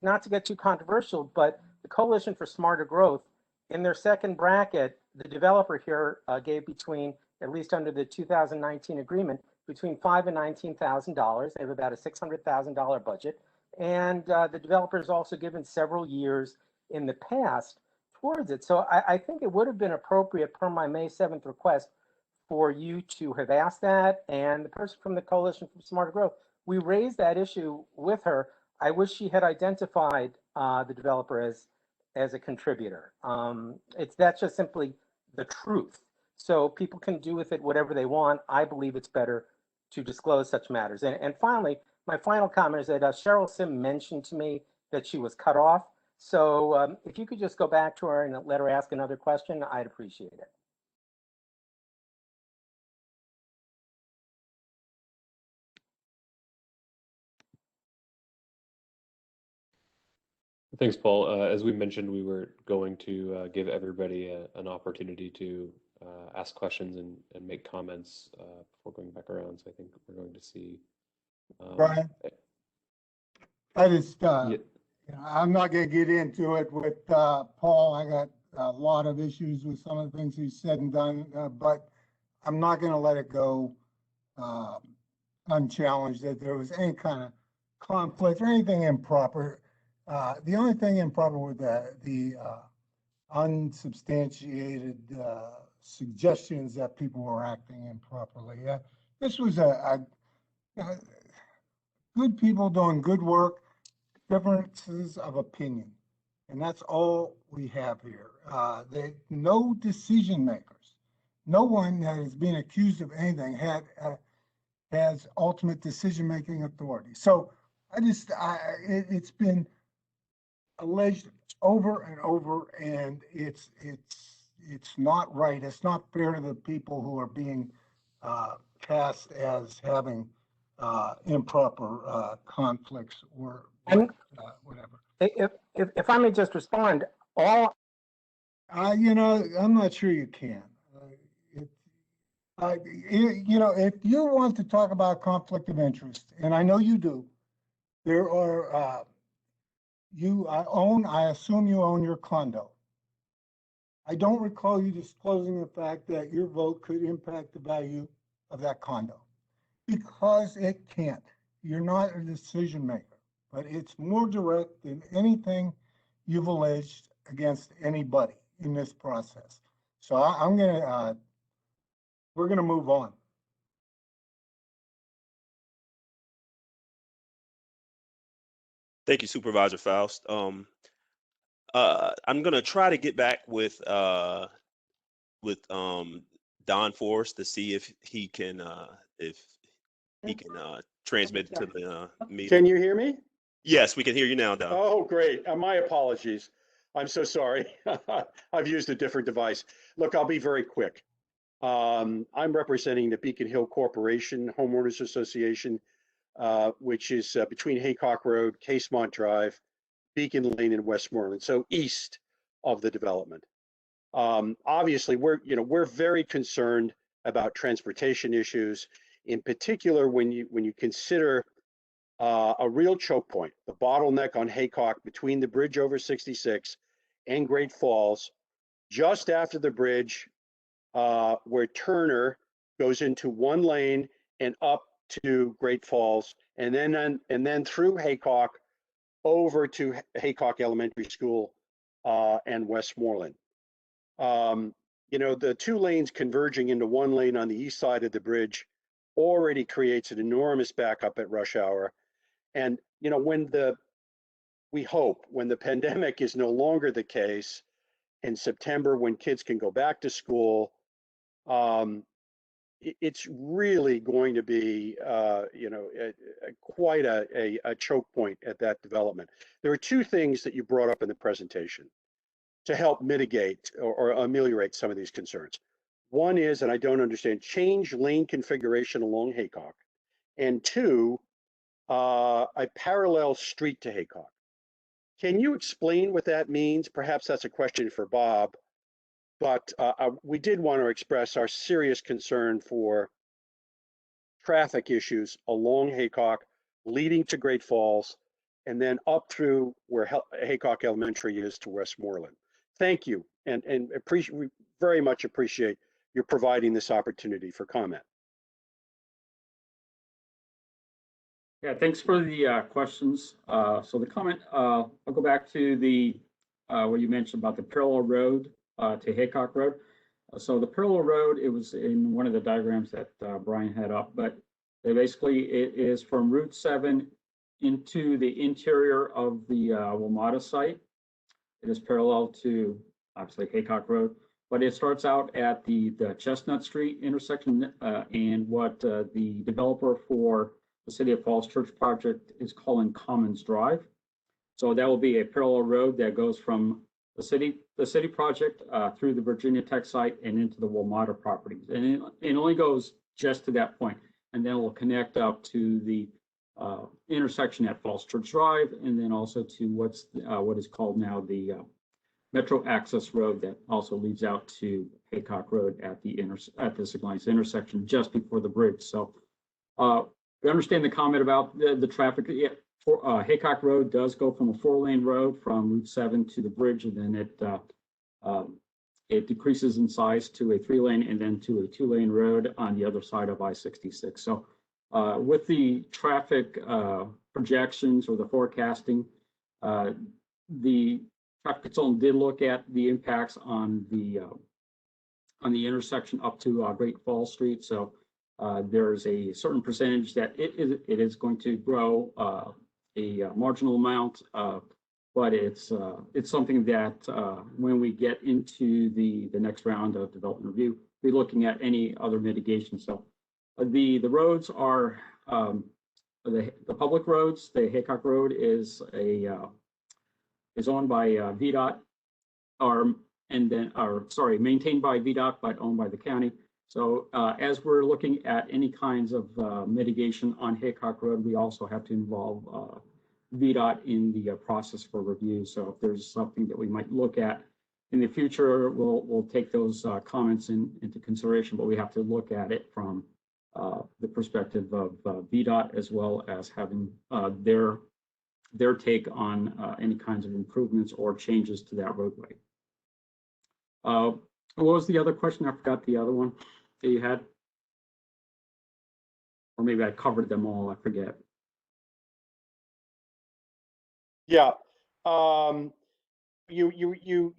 not to get too controversial, but the Coalition for Smarter Growth, in their second bracket, the developer here gave between, at least under the 2019 agreement, between $5,000 and $19,000. They have about a $600,000 budget. And the developer has also given several years in the past towards it. So I think it would have been appropriate per my May 7th request for you to have asked that. And the person from the Coalition for Smarter Growth, we raised that issue with her. I wish she had identified the developer as a contributor. That's just simply the truth. So people can do with it whatever they want. I believe it's better to disclose such matters. And finally, my final comment is that Cheryl Sim mentioned to me that she was cut off. So if you could just go back to her and let her ask another question, I'd appreciate it. Thanks, Paul. As we mentioned, we were going to give everybody an opportunity to ask questions and make comments before going back around. So I think we're going to see. Brian, I just, I'm not going to get into it with Paul. I got a lot of issues with some of the things he's said and done, but I'm not going to let it go unchallenged that there was any kind of conflict or anything improper. The only thing improper with the unsubstantiated suggestions that people were acting improperly. This was a good people doing good work, differences of opinion. And that's all we have here. No decision makers. No one that is being accused of anything has ultimate decision-making authority. So it's been alleged over and over, and it's not right. It's not fair to the people who are being cast as having improper conflicts or whatever. If I may just respond, I'm not sure you can. If you want to talk about conflict of interest, and I know you do, there are, I assume you own your condo. I don't recall you disclosing the fact that your vote could impact the value of that condo, because it can't. You're not a decision maker, but it's more direct than anything you've alleged against anybody in this process. So we're gonna move on. Thank you, Supervisor Faust. I'm gonna try to get back with Don Forrest to see if he can transmit to the meeting. Can you hear me? Yes, we can hear you now, Don. Oh, great. My apologies. I'm so sorry. I've used a different device. Look, I'll be very quick. I'm representing the Beacon Hill Corporation Homeowners Association, which is between Haycock Road, Casemont Drive, Beacon Lane, and Westmoreland, so east of the development. Obviously, we're very concerned about transportation issues, in particular when you consider a real choke point, the bottleneck on Haycock between the bridge over 66 and Great Falls, just after the bridge, where Turner goes into one lane and up to Great Falls, and then through Haycock over to Haycock Elementary School and Westmoreland. The two lanes converging into one lane on the east side of the bridge already creates an enormous backup at rush hour. And we hope when the pandemic is no longer the case in September, when kids can go back to school, it's really going to be, quite a choke point at that development. There are two things that you brought up in the presentation to help mitigate or ameliorate some of these concerns. One is, and I don't understand, change lane configuration along Haycock. And two, a parallel street to Haycock. Can you explain what that means? Perhaps that's a question for Bob, but we did want to express our serious concern for traffic issues along Haycock, leading to Great Falls, and then up through where Haycock Elementary is to Westmoreland. Thank you, and we very much appreciate your providing this opportunity for comment. Yeah, thanks for the questions. So the comment, I'll go back to the what you mentioned about the parallel road to Haycock Road. So the parallel road, it was in one of the diagrams that Brian had up, but basically it is from Route 7 into the interior of the WMATA site. It is parallel to, obviously, Haycock Road, but it starts out at the Chestnut Street intersection and what the developer for the City of Falls Church project is calling Commons Drive. So that will be a parallel road that goes from the city project through the Virginia Tech site and into the WMATA properties. And it only goes just to that point. And then it will connect up to the intersection at Falls Church Drive, and then also to what is called now the Metro Access Road that also leads out to Haycock Road at the Signs intersection just before the bridge. So we understand the comment about the traffic. Yeah, Haycock Road does go from a 4-lane road from Route 7 to the bridge, and then it it decreases in size to a 3-lane and then to a 2-lane road on the other side of I-66. So with the traffic projections or the forecasting, the traffic consultant did look at the impacts on the intersection up to Great Falls Street. So there's a certain percentage that it is going to grow a marginal amount, but it's something that when we get into the next round of development review, we're looking at any other mitigation. So the roads are the public roads. The Haycock Road is owned by VDOT, maintained by VDOT but owned by the county. So as we're looking at any kinds of mitigation on Haycock Road, we also have to involve VDOT in the process for review. So if there's something that we might look at in the future, we'll take those comments into consideration, but we have to look at it from the perspective of VDOT, as well as having their take on any kinds of improvements or changes to that roadway. What was the other question? I forgot the other one that you had. Or maybe I covered them all, I forget. Yeah. You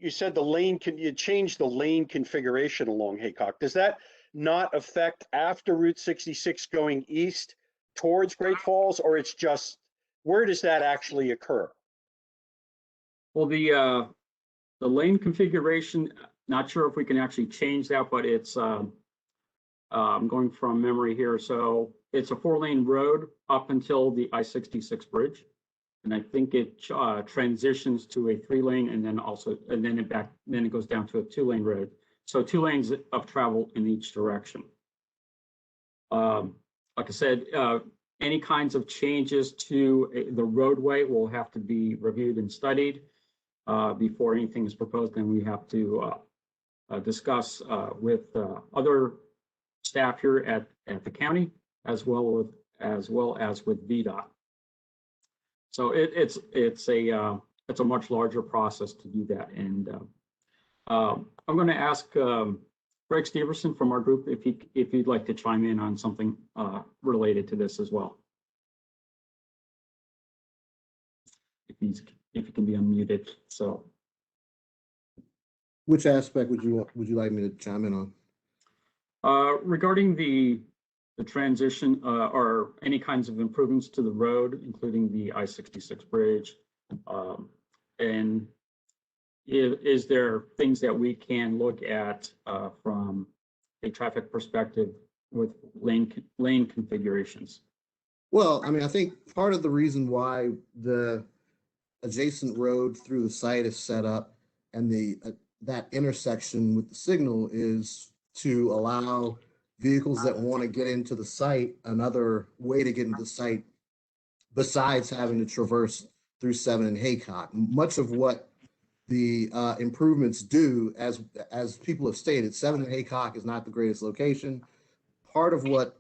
said you changed the lane configuration along Haycock. Does that not affect after Route 66 going east towards Great Falls, or it's just, where does that actually occur? Well, the lane configuration, not sure if we can actually change that, but it's I'm going from memory here. So it's a 4-lane road up until the I-66 bridge. And I think it transitions to a 3-lane and then it goes down to a 2-lane road. So 2 lanes of travel in each direction. Like I said, any kinds of changes to the roadway will have to be reviewed and studied before anything is proposed. And we have to discuss with other staff here at the county, as well as with VDOT. So it's a much larger process to do that. And I'm going to ask Greg Steverson from our group if he'd like to chime in on something related to this as well. If he can be unmuted. So, which aspect would you like me to chime in on? Regarding the transition or any kinds of improvements to the road, including the I-66 bridge, and is there things that we can look at from a traffic perspective with lane configurations? Well, I mean, I think part of the reason why the adjacent road through the site is set up and that intersection with the signal is to allow vehicles that want to get into the site another way to get into the site besides having to traverse through 7 and Haycock. Much of what the improvements do, as people have stated, 7 and Haycock is not the greatest location. Part of what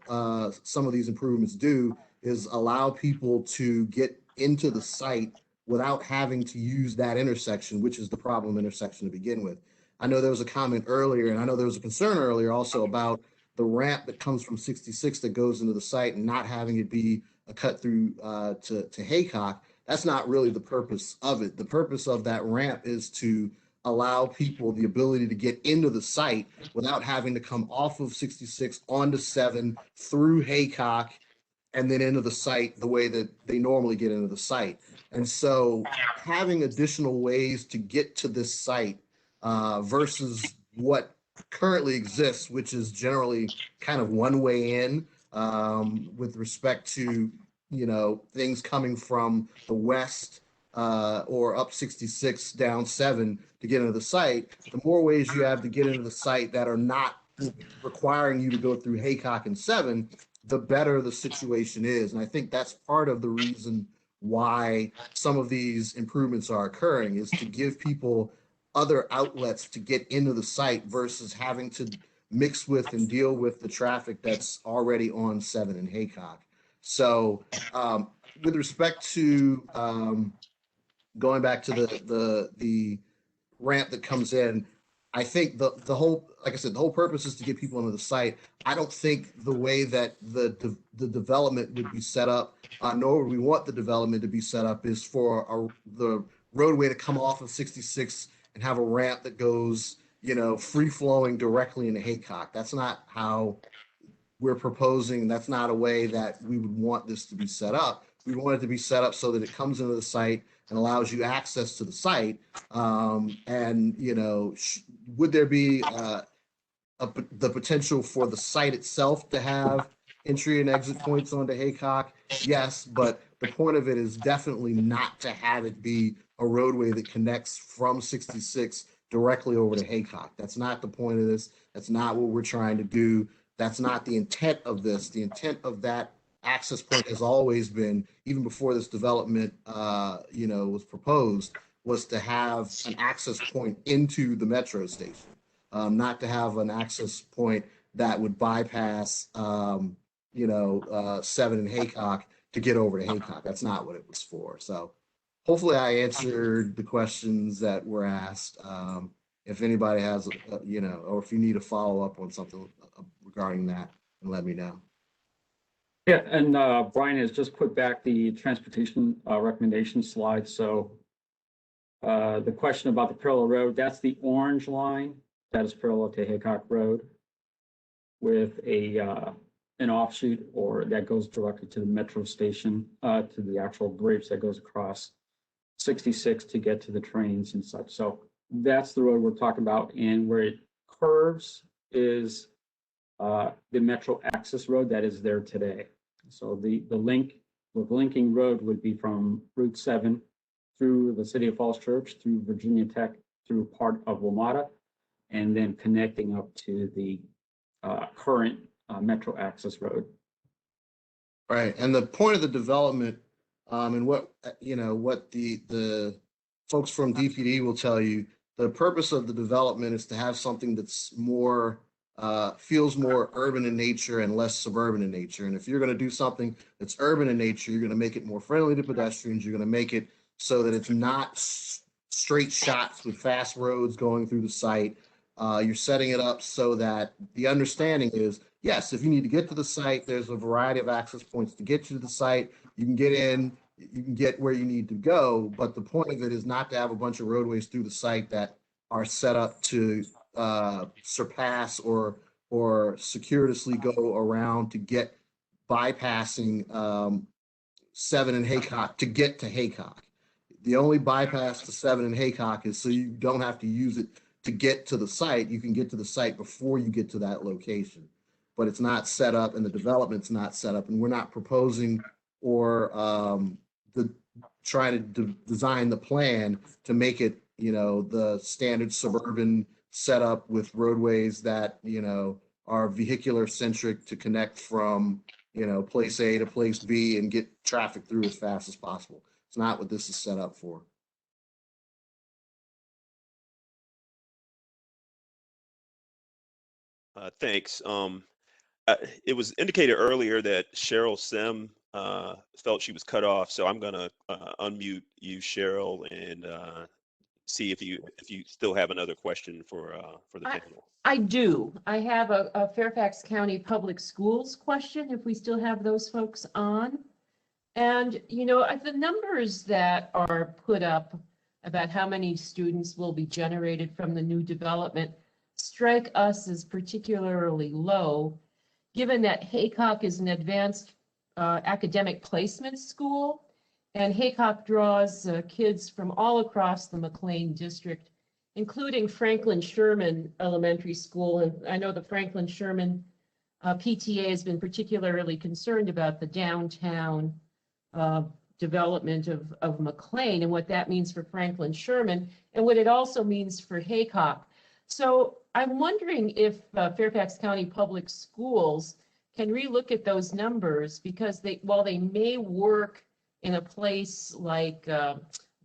some of these improvements do is allow people to get into the site without having to use that intersection, which is the problem intersection to begin with. I know there was a comment earlier, and I know there was a concern earlier also about the ramp that comes from 66 that goes into the site and not having it be a cut through to Haycock. That's not really the purpose of it. The purpose of that ramp is to allow people the ability to get into the site without having to come off of 66 onto 7 through Haycock and then into the site the way that they normally get into the site. And so having additional ways to get to this site versus what currently exists, which is generally kind of one way in with respect to, things coming from the west or up 66 down 7 to get into the site. The more ways you have to get into the site that are not requiring you to go through Haycock and 7, the better the situation is. And I think that's part of the reason why some of these improvements are occurring, is to give people other outlets to get into the site versus having to mix with and deal with the traffic that's already on 7 and Haycock. So with respect to going back to the ramp that comes in, I think the whole, like I said, the whole purpose is to get people into the site. I don't think the way that the development would be set up, nor would we want the development to be set up, is for the roadway to come off of 66 and have a ramp that goes, free flowing directly into Haycock. That's not how we're proposing. That's not a way that we would want this to be set up. We want it to be set up so that it comes into the site and allows you access to the site. Would there be the potential for the site itself to have entry and exit points onto Haycock? Yes, but the point of it is definitely not to have it be a roadway that connects from 66 directly over to Haycock. That's not the point of this. That's not what we're trying to do. That's not the intent of this. The intent of that access point has always been, even before this development, was proposed, was to have an access point into the metro station, not to have an access point that would bypass, 7 in Haycock to get over to Haycock. That's not what it was for. So hopefully I answered the questions that were asked. If anybody has, or if you need a follow up on something regarding that, then let me know. Yeah, and Brian has just put back the transportation recommendation slide. So the question about the parallel road, that's the orange line that is parallel to Haycock Road with an offshoot or that goes directly to the metro station, to the actual bridge that goes across 66 to get to the trains and such. So that's the road we're talking about. And where it curves is the metro access road that is there today. So the linking road would be from Route 7 through the City of Falls Church, through Virginia Tech, through part of WMATA, and then connecting up to the current metro access road. Right, and the point of the development, and what the folks from DPD will tell you, the purpose of the development is to have something that's more feels more urban in nature and less suburban in nature. And if you're going to do something that's urban in nature, you're going to make it more friendly to pedestrians. You're going to make it so that it's not straight shots with fast roads going through the site. You're setting it up so that the understanding is, yes, if you need to get to the site, there's a variety of access points to get you to the site. You can get in, you can get where you need to go. But the point of it is not to have a bunch of roadways through the site that are set up to surpass or circuitously go around to get bypassing 7 in Haycock to get to Haycock. The only bypass to 7 in Haycock is so you don't have to use it to get to the site. You can get to the site before you get to that location, but it's not set up and the development's not set up, and we're not proposing or trying to design the plan to make it, the standard suburban setup with roadways that, are vehicular centric to connect from, place A to place B and get traffic through as fast as possible. It's not what this is set up for. Thanks. It was indicated earlier that Cheryl Sim felt she was cut off, so I'm gonna unmute you, Cheryl, and see if you still have another question for the panel. I do. I have a Fairfax County Public Schools question, if we still have those folks on. And, the numbers that are put up about how many students will be generated from the new development strike us as particularly low, given that Haycock is an advanced academic placement school, and Haycock draws kids from all across the McLean district, including Franklin Sherman Elementary School. And I know the Franklin Sherman PTA has been particularly concerned about the downtown development of McLean and what that means for Franklin Sherman and what it also means for Haycock. So I'm wondering if Fairfax County Public Schools can relook at those numbers, because while they may work in a place like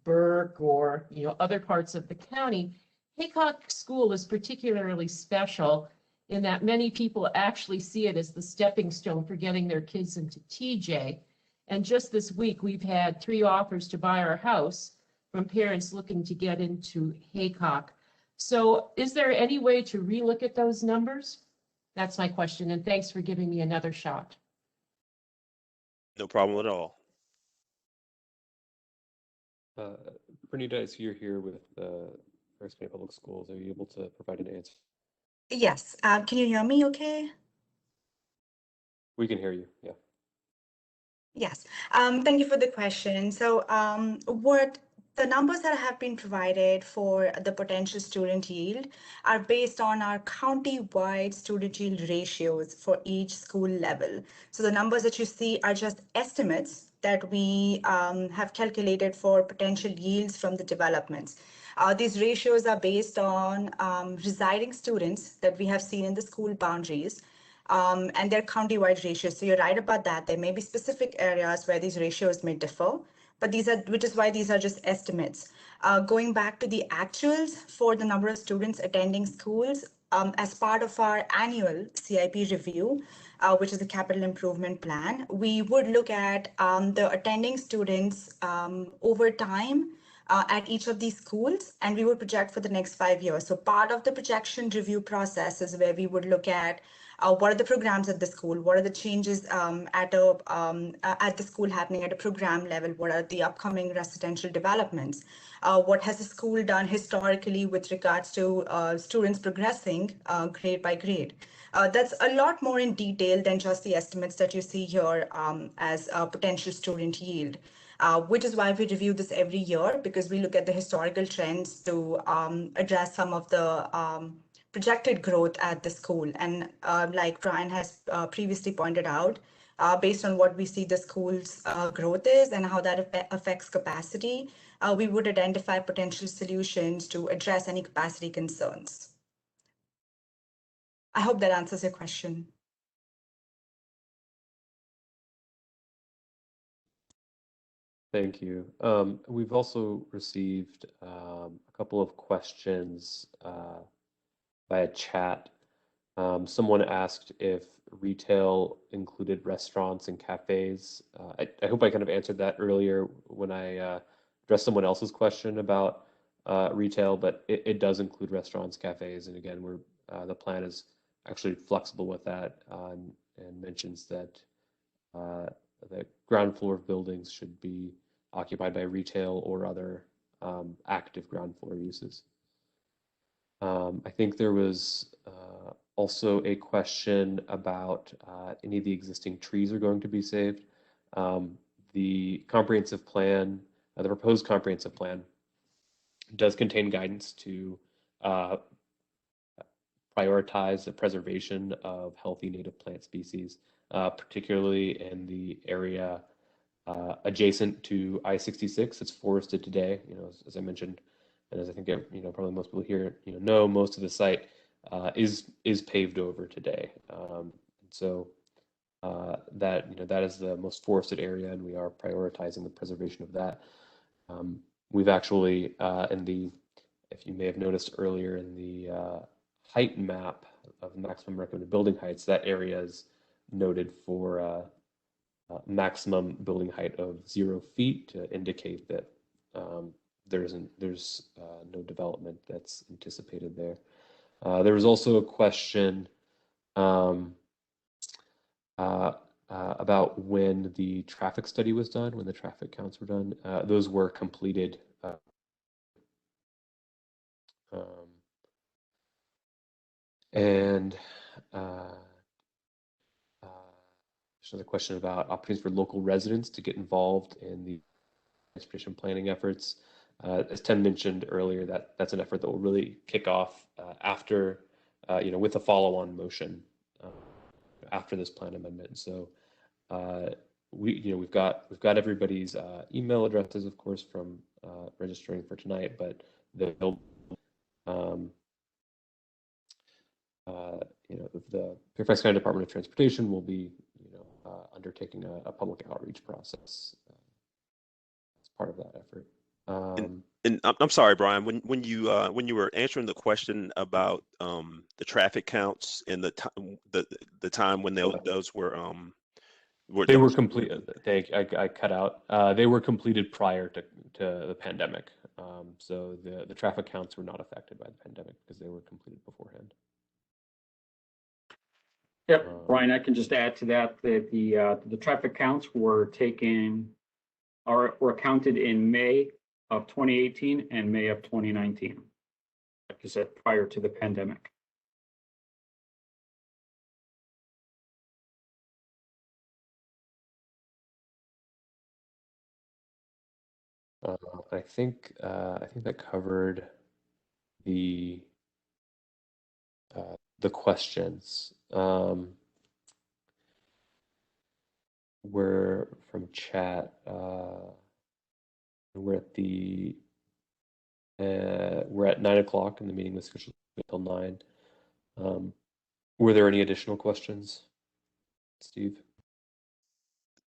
Burke or other parts of the county, Haycock School is particularly special in that many people actually see it as the stepping stone for getting their kids into TJ. And just this week, we've had 3 offers to buy our house from parents looking to get into Haycock. So is there any way to relook at those numbers? That's my question, and thanks for giving me another shot. No problem at all. Bernita, as you're here with Fairfax County Public Schools, are you able to provide an answer? Yes. Can you hear me okay? We can hear you, yeah. Yes. Thank you for the question. So what the numbers that have been provided for the potential student yield are based on our county-wide student yield ratios for each school level. So the numbers that you see are just estimates that we have calculated for potential yields from the developments. These ratios are based on residing students that we have seen in the school boundaries, and they're county-wide ratios. So you're right about that. There may be specific areas where these ratios may differ, but which is why these are just estimates. Going back to the actuals for the number of students attending schools, as part of our annual CIP review, which is the capital improvement plan, we would look at the attending students over time at each of these schools, and we would project for the next 5 years. So part of the projection review process is where we would look at what are the programs at the school, what are the changes at the school happening at a program level, what are the upcoming residential developments, what has the school done historically with regards to students progressing grade by grade. That's a lot more in detail than just the estimates that you see here as a potential student yield. Which is why we review this every year, because we look at the historical trends to address some of the projected growth at the school. And like Brian has previously pointed out, based on what we see the school's growth is and how that affects capacity, we would identify potential solutions to address any capacity concerns. I hope that answers your question. Thank you. We've also received a couple of questions via chat. Someone asked if retail included restaurants and cafes. I hope I kind of answered that earlier when I addressed someone else's question about retail, but it does include restaurants, cafes, and again, the plan is actually flexible with that and mentions that the ground floor of buildings should be occupied by retail or other active ground floor uses. I think there was also a question about any of the existing trees are going to be saved. The comprehensive plan, the proposed comprehensive plan, does contain guidance to prioritize the preservation of healthy native plant species, particularly in the area adjacent to I-66. It's forested today, as I mentioned, and as I think probably most people here know, most of the site is paved over today. So that is the most forested area, and we are prioritizing the preservation of that. We've actually if you may have noticed earlier in the height map of maximum recommended building heights, that area is noted for maximum building height of 0 feet to indicate that there's no development that's anticipated there. There was also a question about when the traffic study was done, when the traffic counts were done. Those were completed. And there's another question about opportunities for local residents to get involved in the transportation planning efforts. As Tim mentioned earlier, that's an effort that will really kick off after, with a follow-on motion after this plan amendment. So we've got everybody's email addresses, of course, from registering for tonight, but they'll the Fairfax County Department of Transportation will be, undertaking a public outreach process as part of that effort. And I'm sorry, Brian, when you were answering the question about the traffic counts and the time when those were they were completed. I cut out. They were completed prior to the pandemic. So the traffic counts were not affected by the pandemic because they were completed beforehand. Yep, Brian, I can just add to that that the traffic counts were counted in May of 2018 and May of 2019. Like I said, prior to the pandemic. I think that covered the questions. We're from chat. We're at 9 o'clock, and the meeting was scheduled until 9. Were there any additional questions, Steve?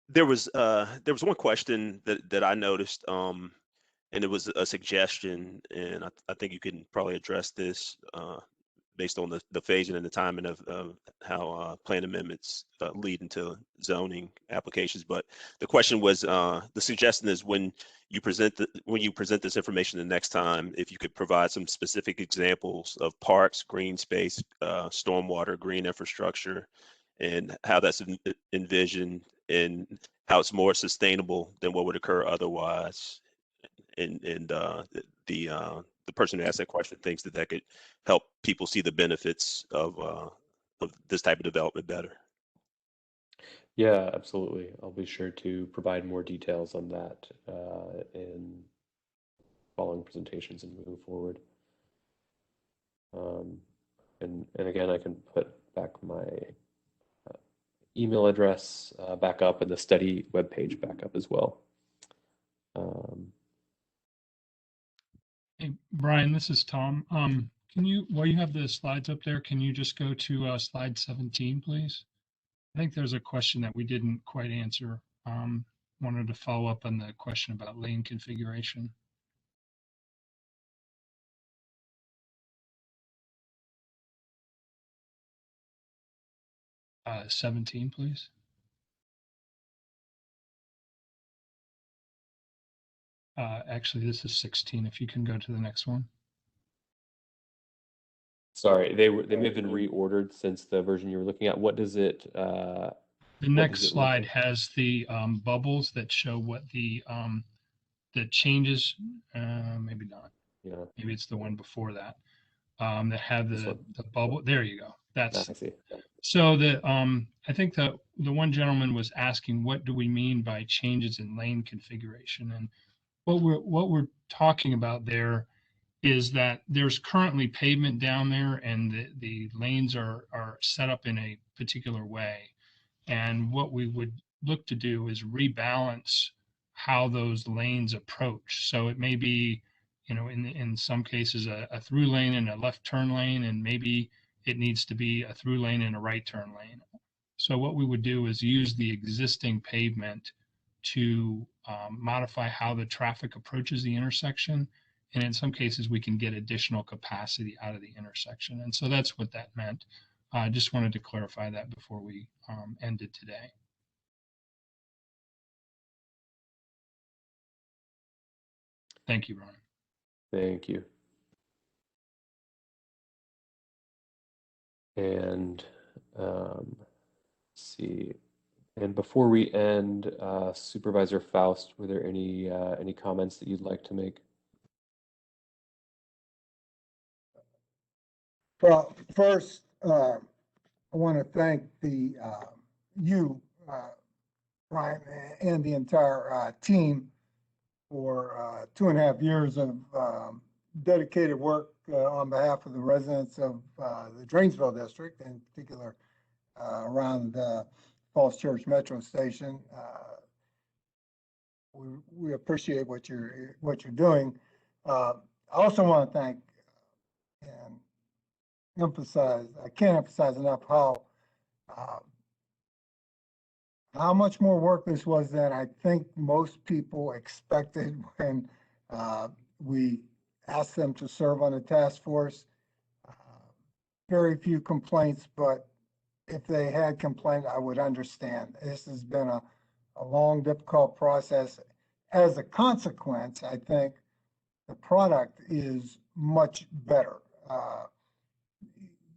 There was one question that I noticed, and it was a suggestion, and I think you can probably address this based on the phasing and the timing of how plan amendments lead into zoning applications. But the question was, the suggestion is when you present this information the next time, if you could provide some specific examples of parks, green space, stormwater, green infrastructure, and how that's envisioned and how it's more sustainable than what would occur otherwise. And the person who asked that question thinks that could help people see the benefits of this type of development better. Yeah, absolutely. I'll be sure to provide more details on that in following presentations and moving forward. And again, I can put back my email address back up and the study webpage back up as well. Hey, Brian, this is Tom. Can you, while you have the slides up there, can you just go to slide 17, please? I think there's a question that we didn't quite answer. Wanted to follow up on the question about lane configuration. Uh, 17, please. Actually, this is 16. If you can go to the next one. Sorry, they may have been reordered since the version you were looking at. What does it? The next slide has the bubbles that show what the changes. Maybe not. Yeah. Maybe it's the one before that. That have the bubble. There you go. That's. I see. So I think the one gentleman was asking, what do we mean by changes in lane configuration? And what we're talking about there is that there's currently pavement down there, and the lanes are set up in a particular way. And what we would look to do is rebalance how those lanes approach. So it may be, in some cases a through lane and a left turn lane, and maybe it needs to be a through lane and a right turn lane. So what we would do is use the existing pavement to modify how the traffic approaches the intersection. And in some cases, we can get additional capacity out of the intersection. And so that's what that meant. I just wanted to clarify that before we ended today. Thank you, Brian. Thank you. And let's see. And before we end, Supervisor Faust, were there any comments that you'd like to make? Well, first, I want to thank you, Brian, and the entire team for 2.5 years of dedicated work on behalf of the residents of the Drainsville district, in particular around Falls Church Metro Station. We appreciate what you're doing. I also want to thank and emphasize, I can't emphasize enough how much more work this was than I think most people expected when we asked them to serve on the task force. Very few complaints, but if they had complaints, I would understand. This has been a long, difficult process. As a consequence, I think the product is much better.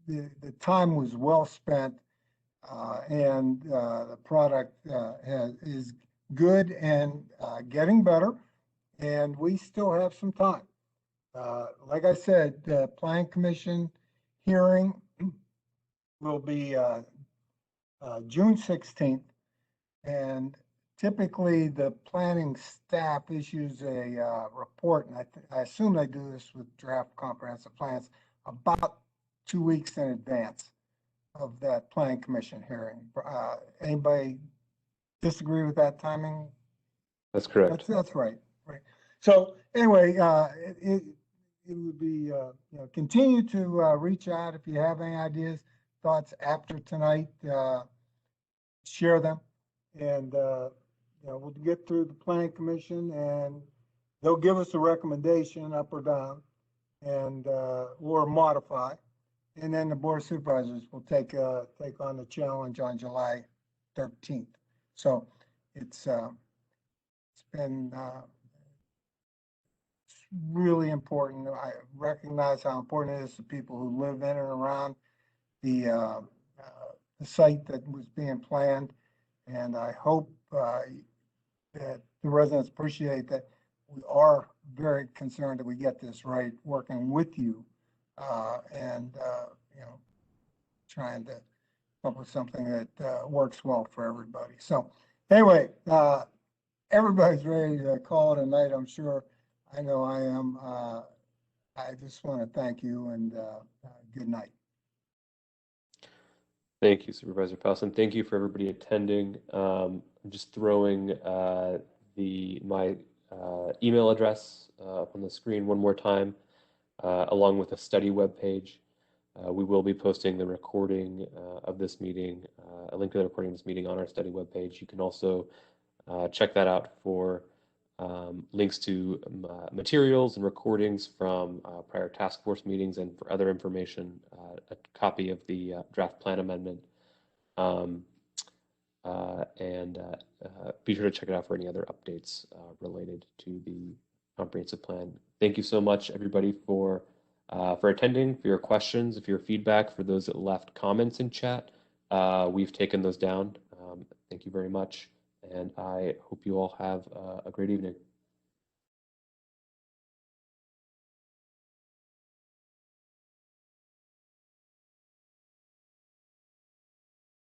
The time was well spent, and the product is good and getting better, and we still have some time. Like I said, the Plan Commission hearing will be June 16th, and typically the planning staff issues a report, and I assume they do this with draft comprehensive plans about 2 weeks in advance of that Planning Commission hearing. Anybody disagree with that timing? That's correct. That's right. Right. So anyway, it would be continue to reach out if you have any ideas, thoughts after tonight. Share them, and we'll get through the Planning Commission, and they'll give us a recommendation up or down, and or modify, and then the Board of Supervisors will take on the challenge on July 13th. So it's been really important. I recognize how important it is to people who live in and around the site that was being planned, and I hope that the residents appreciate that we are very concerned that we get this right, working with you, and trying to come up with something that works well for everybody. So anyway, everybody's ready to call it a night, I'm sure. I know I am. I just want to thank you, and good night. Thank you, Supervisor Powson. Thank you for everybody attending. I'm just throwing my email address up on the screen one more time, along with a study webpage. We will be posting the recording of this meeting, a link to the recording of this meeting on our study webpage. You can also check that out for links to materials and recordings from prior task force meetings, and for other information, a copy of the draft plan amendment. Be sure to check it out for any other updates related to the comprehensive plan. Thank you so much, everybody, for attending, for your questions, for your feedback, for those that left comments in chat. We've taken those down. Thank you very much, and I hope you all have a great evening.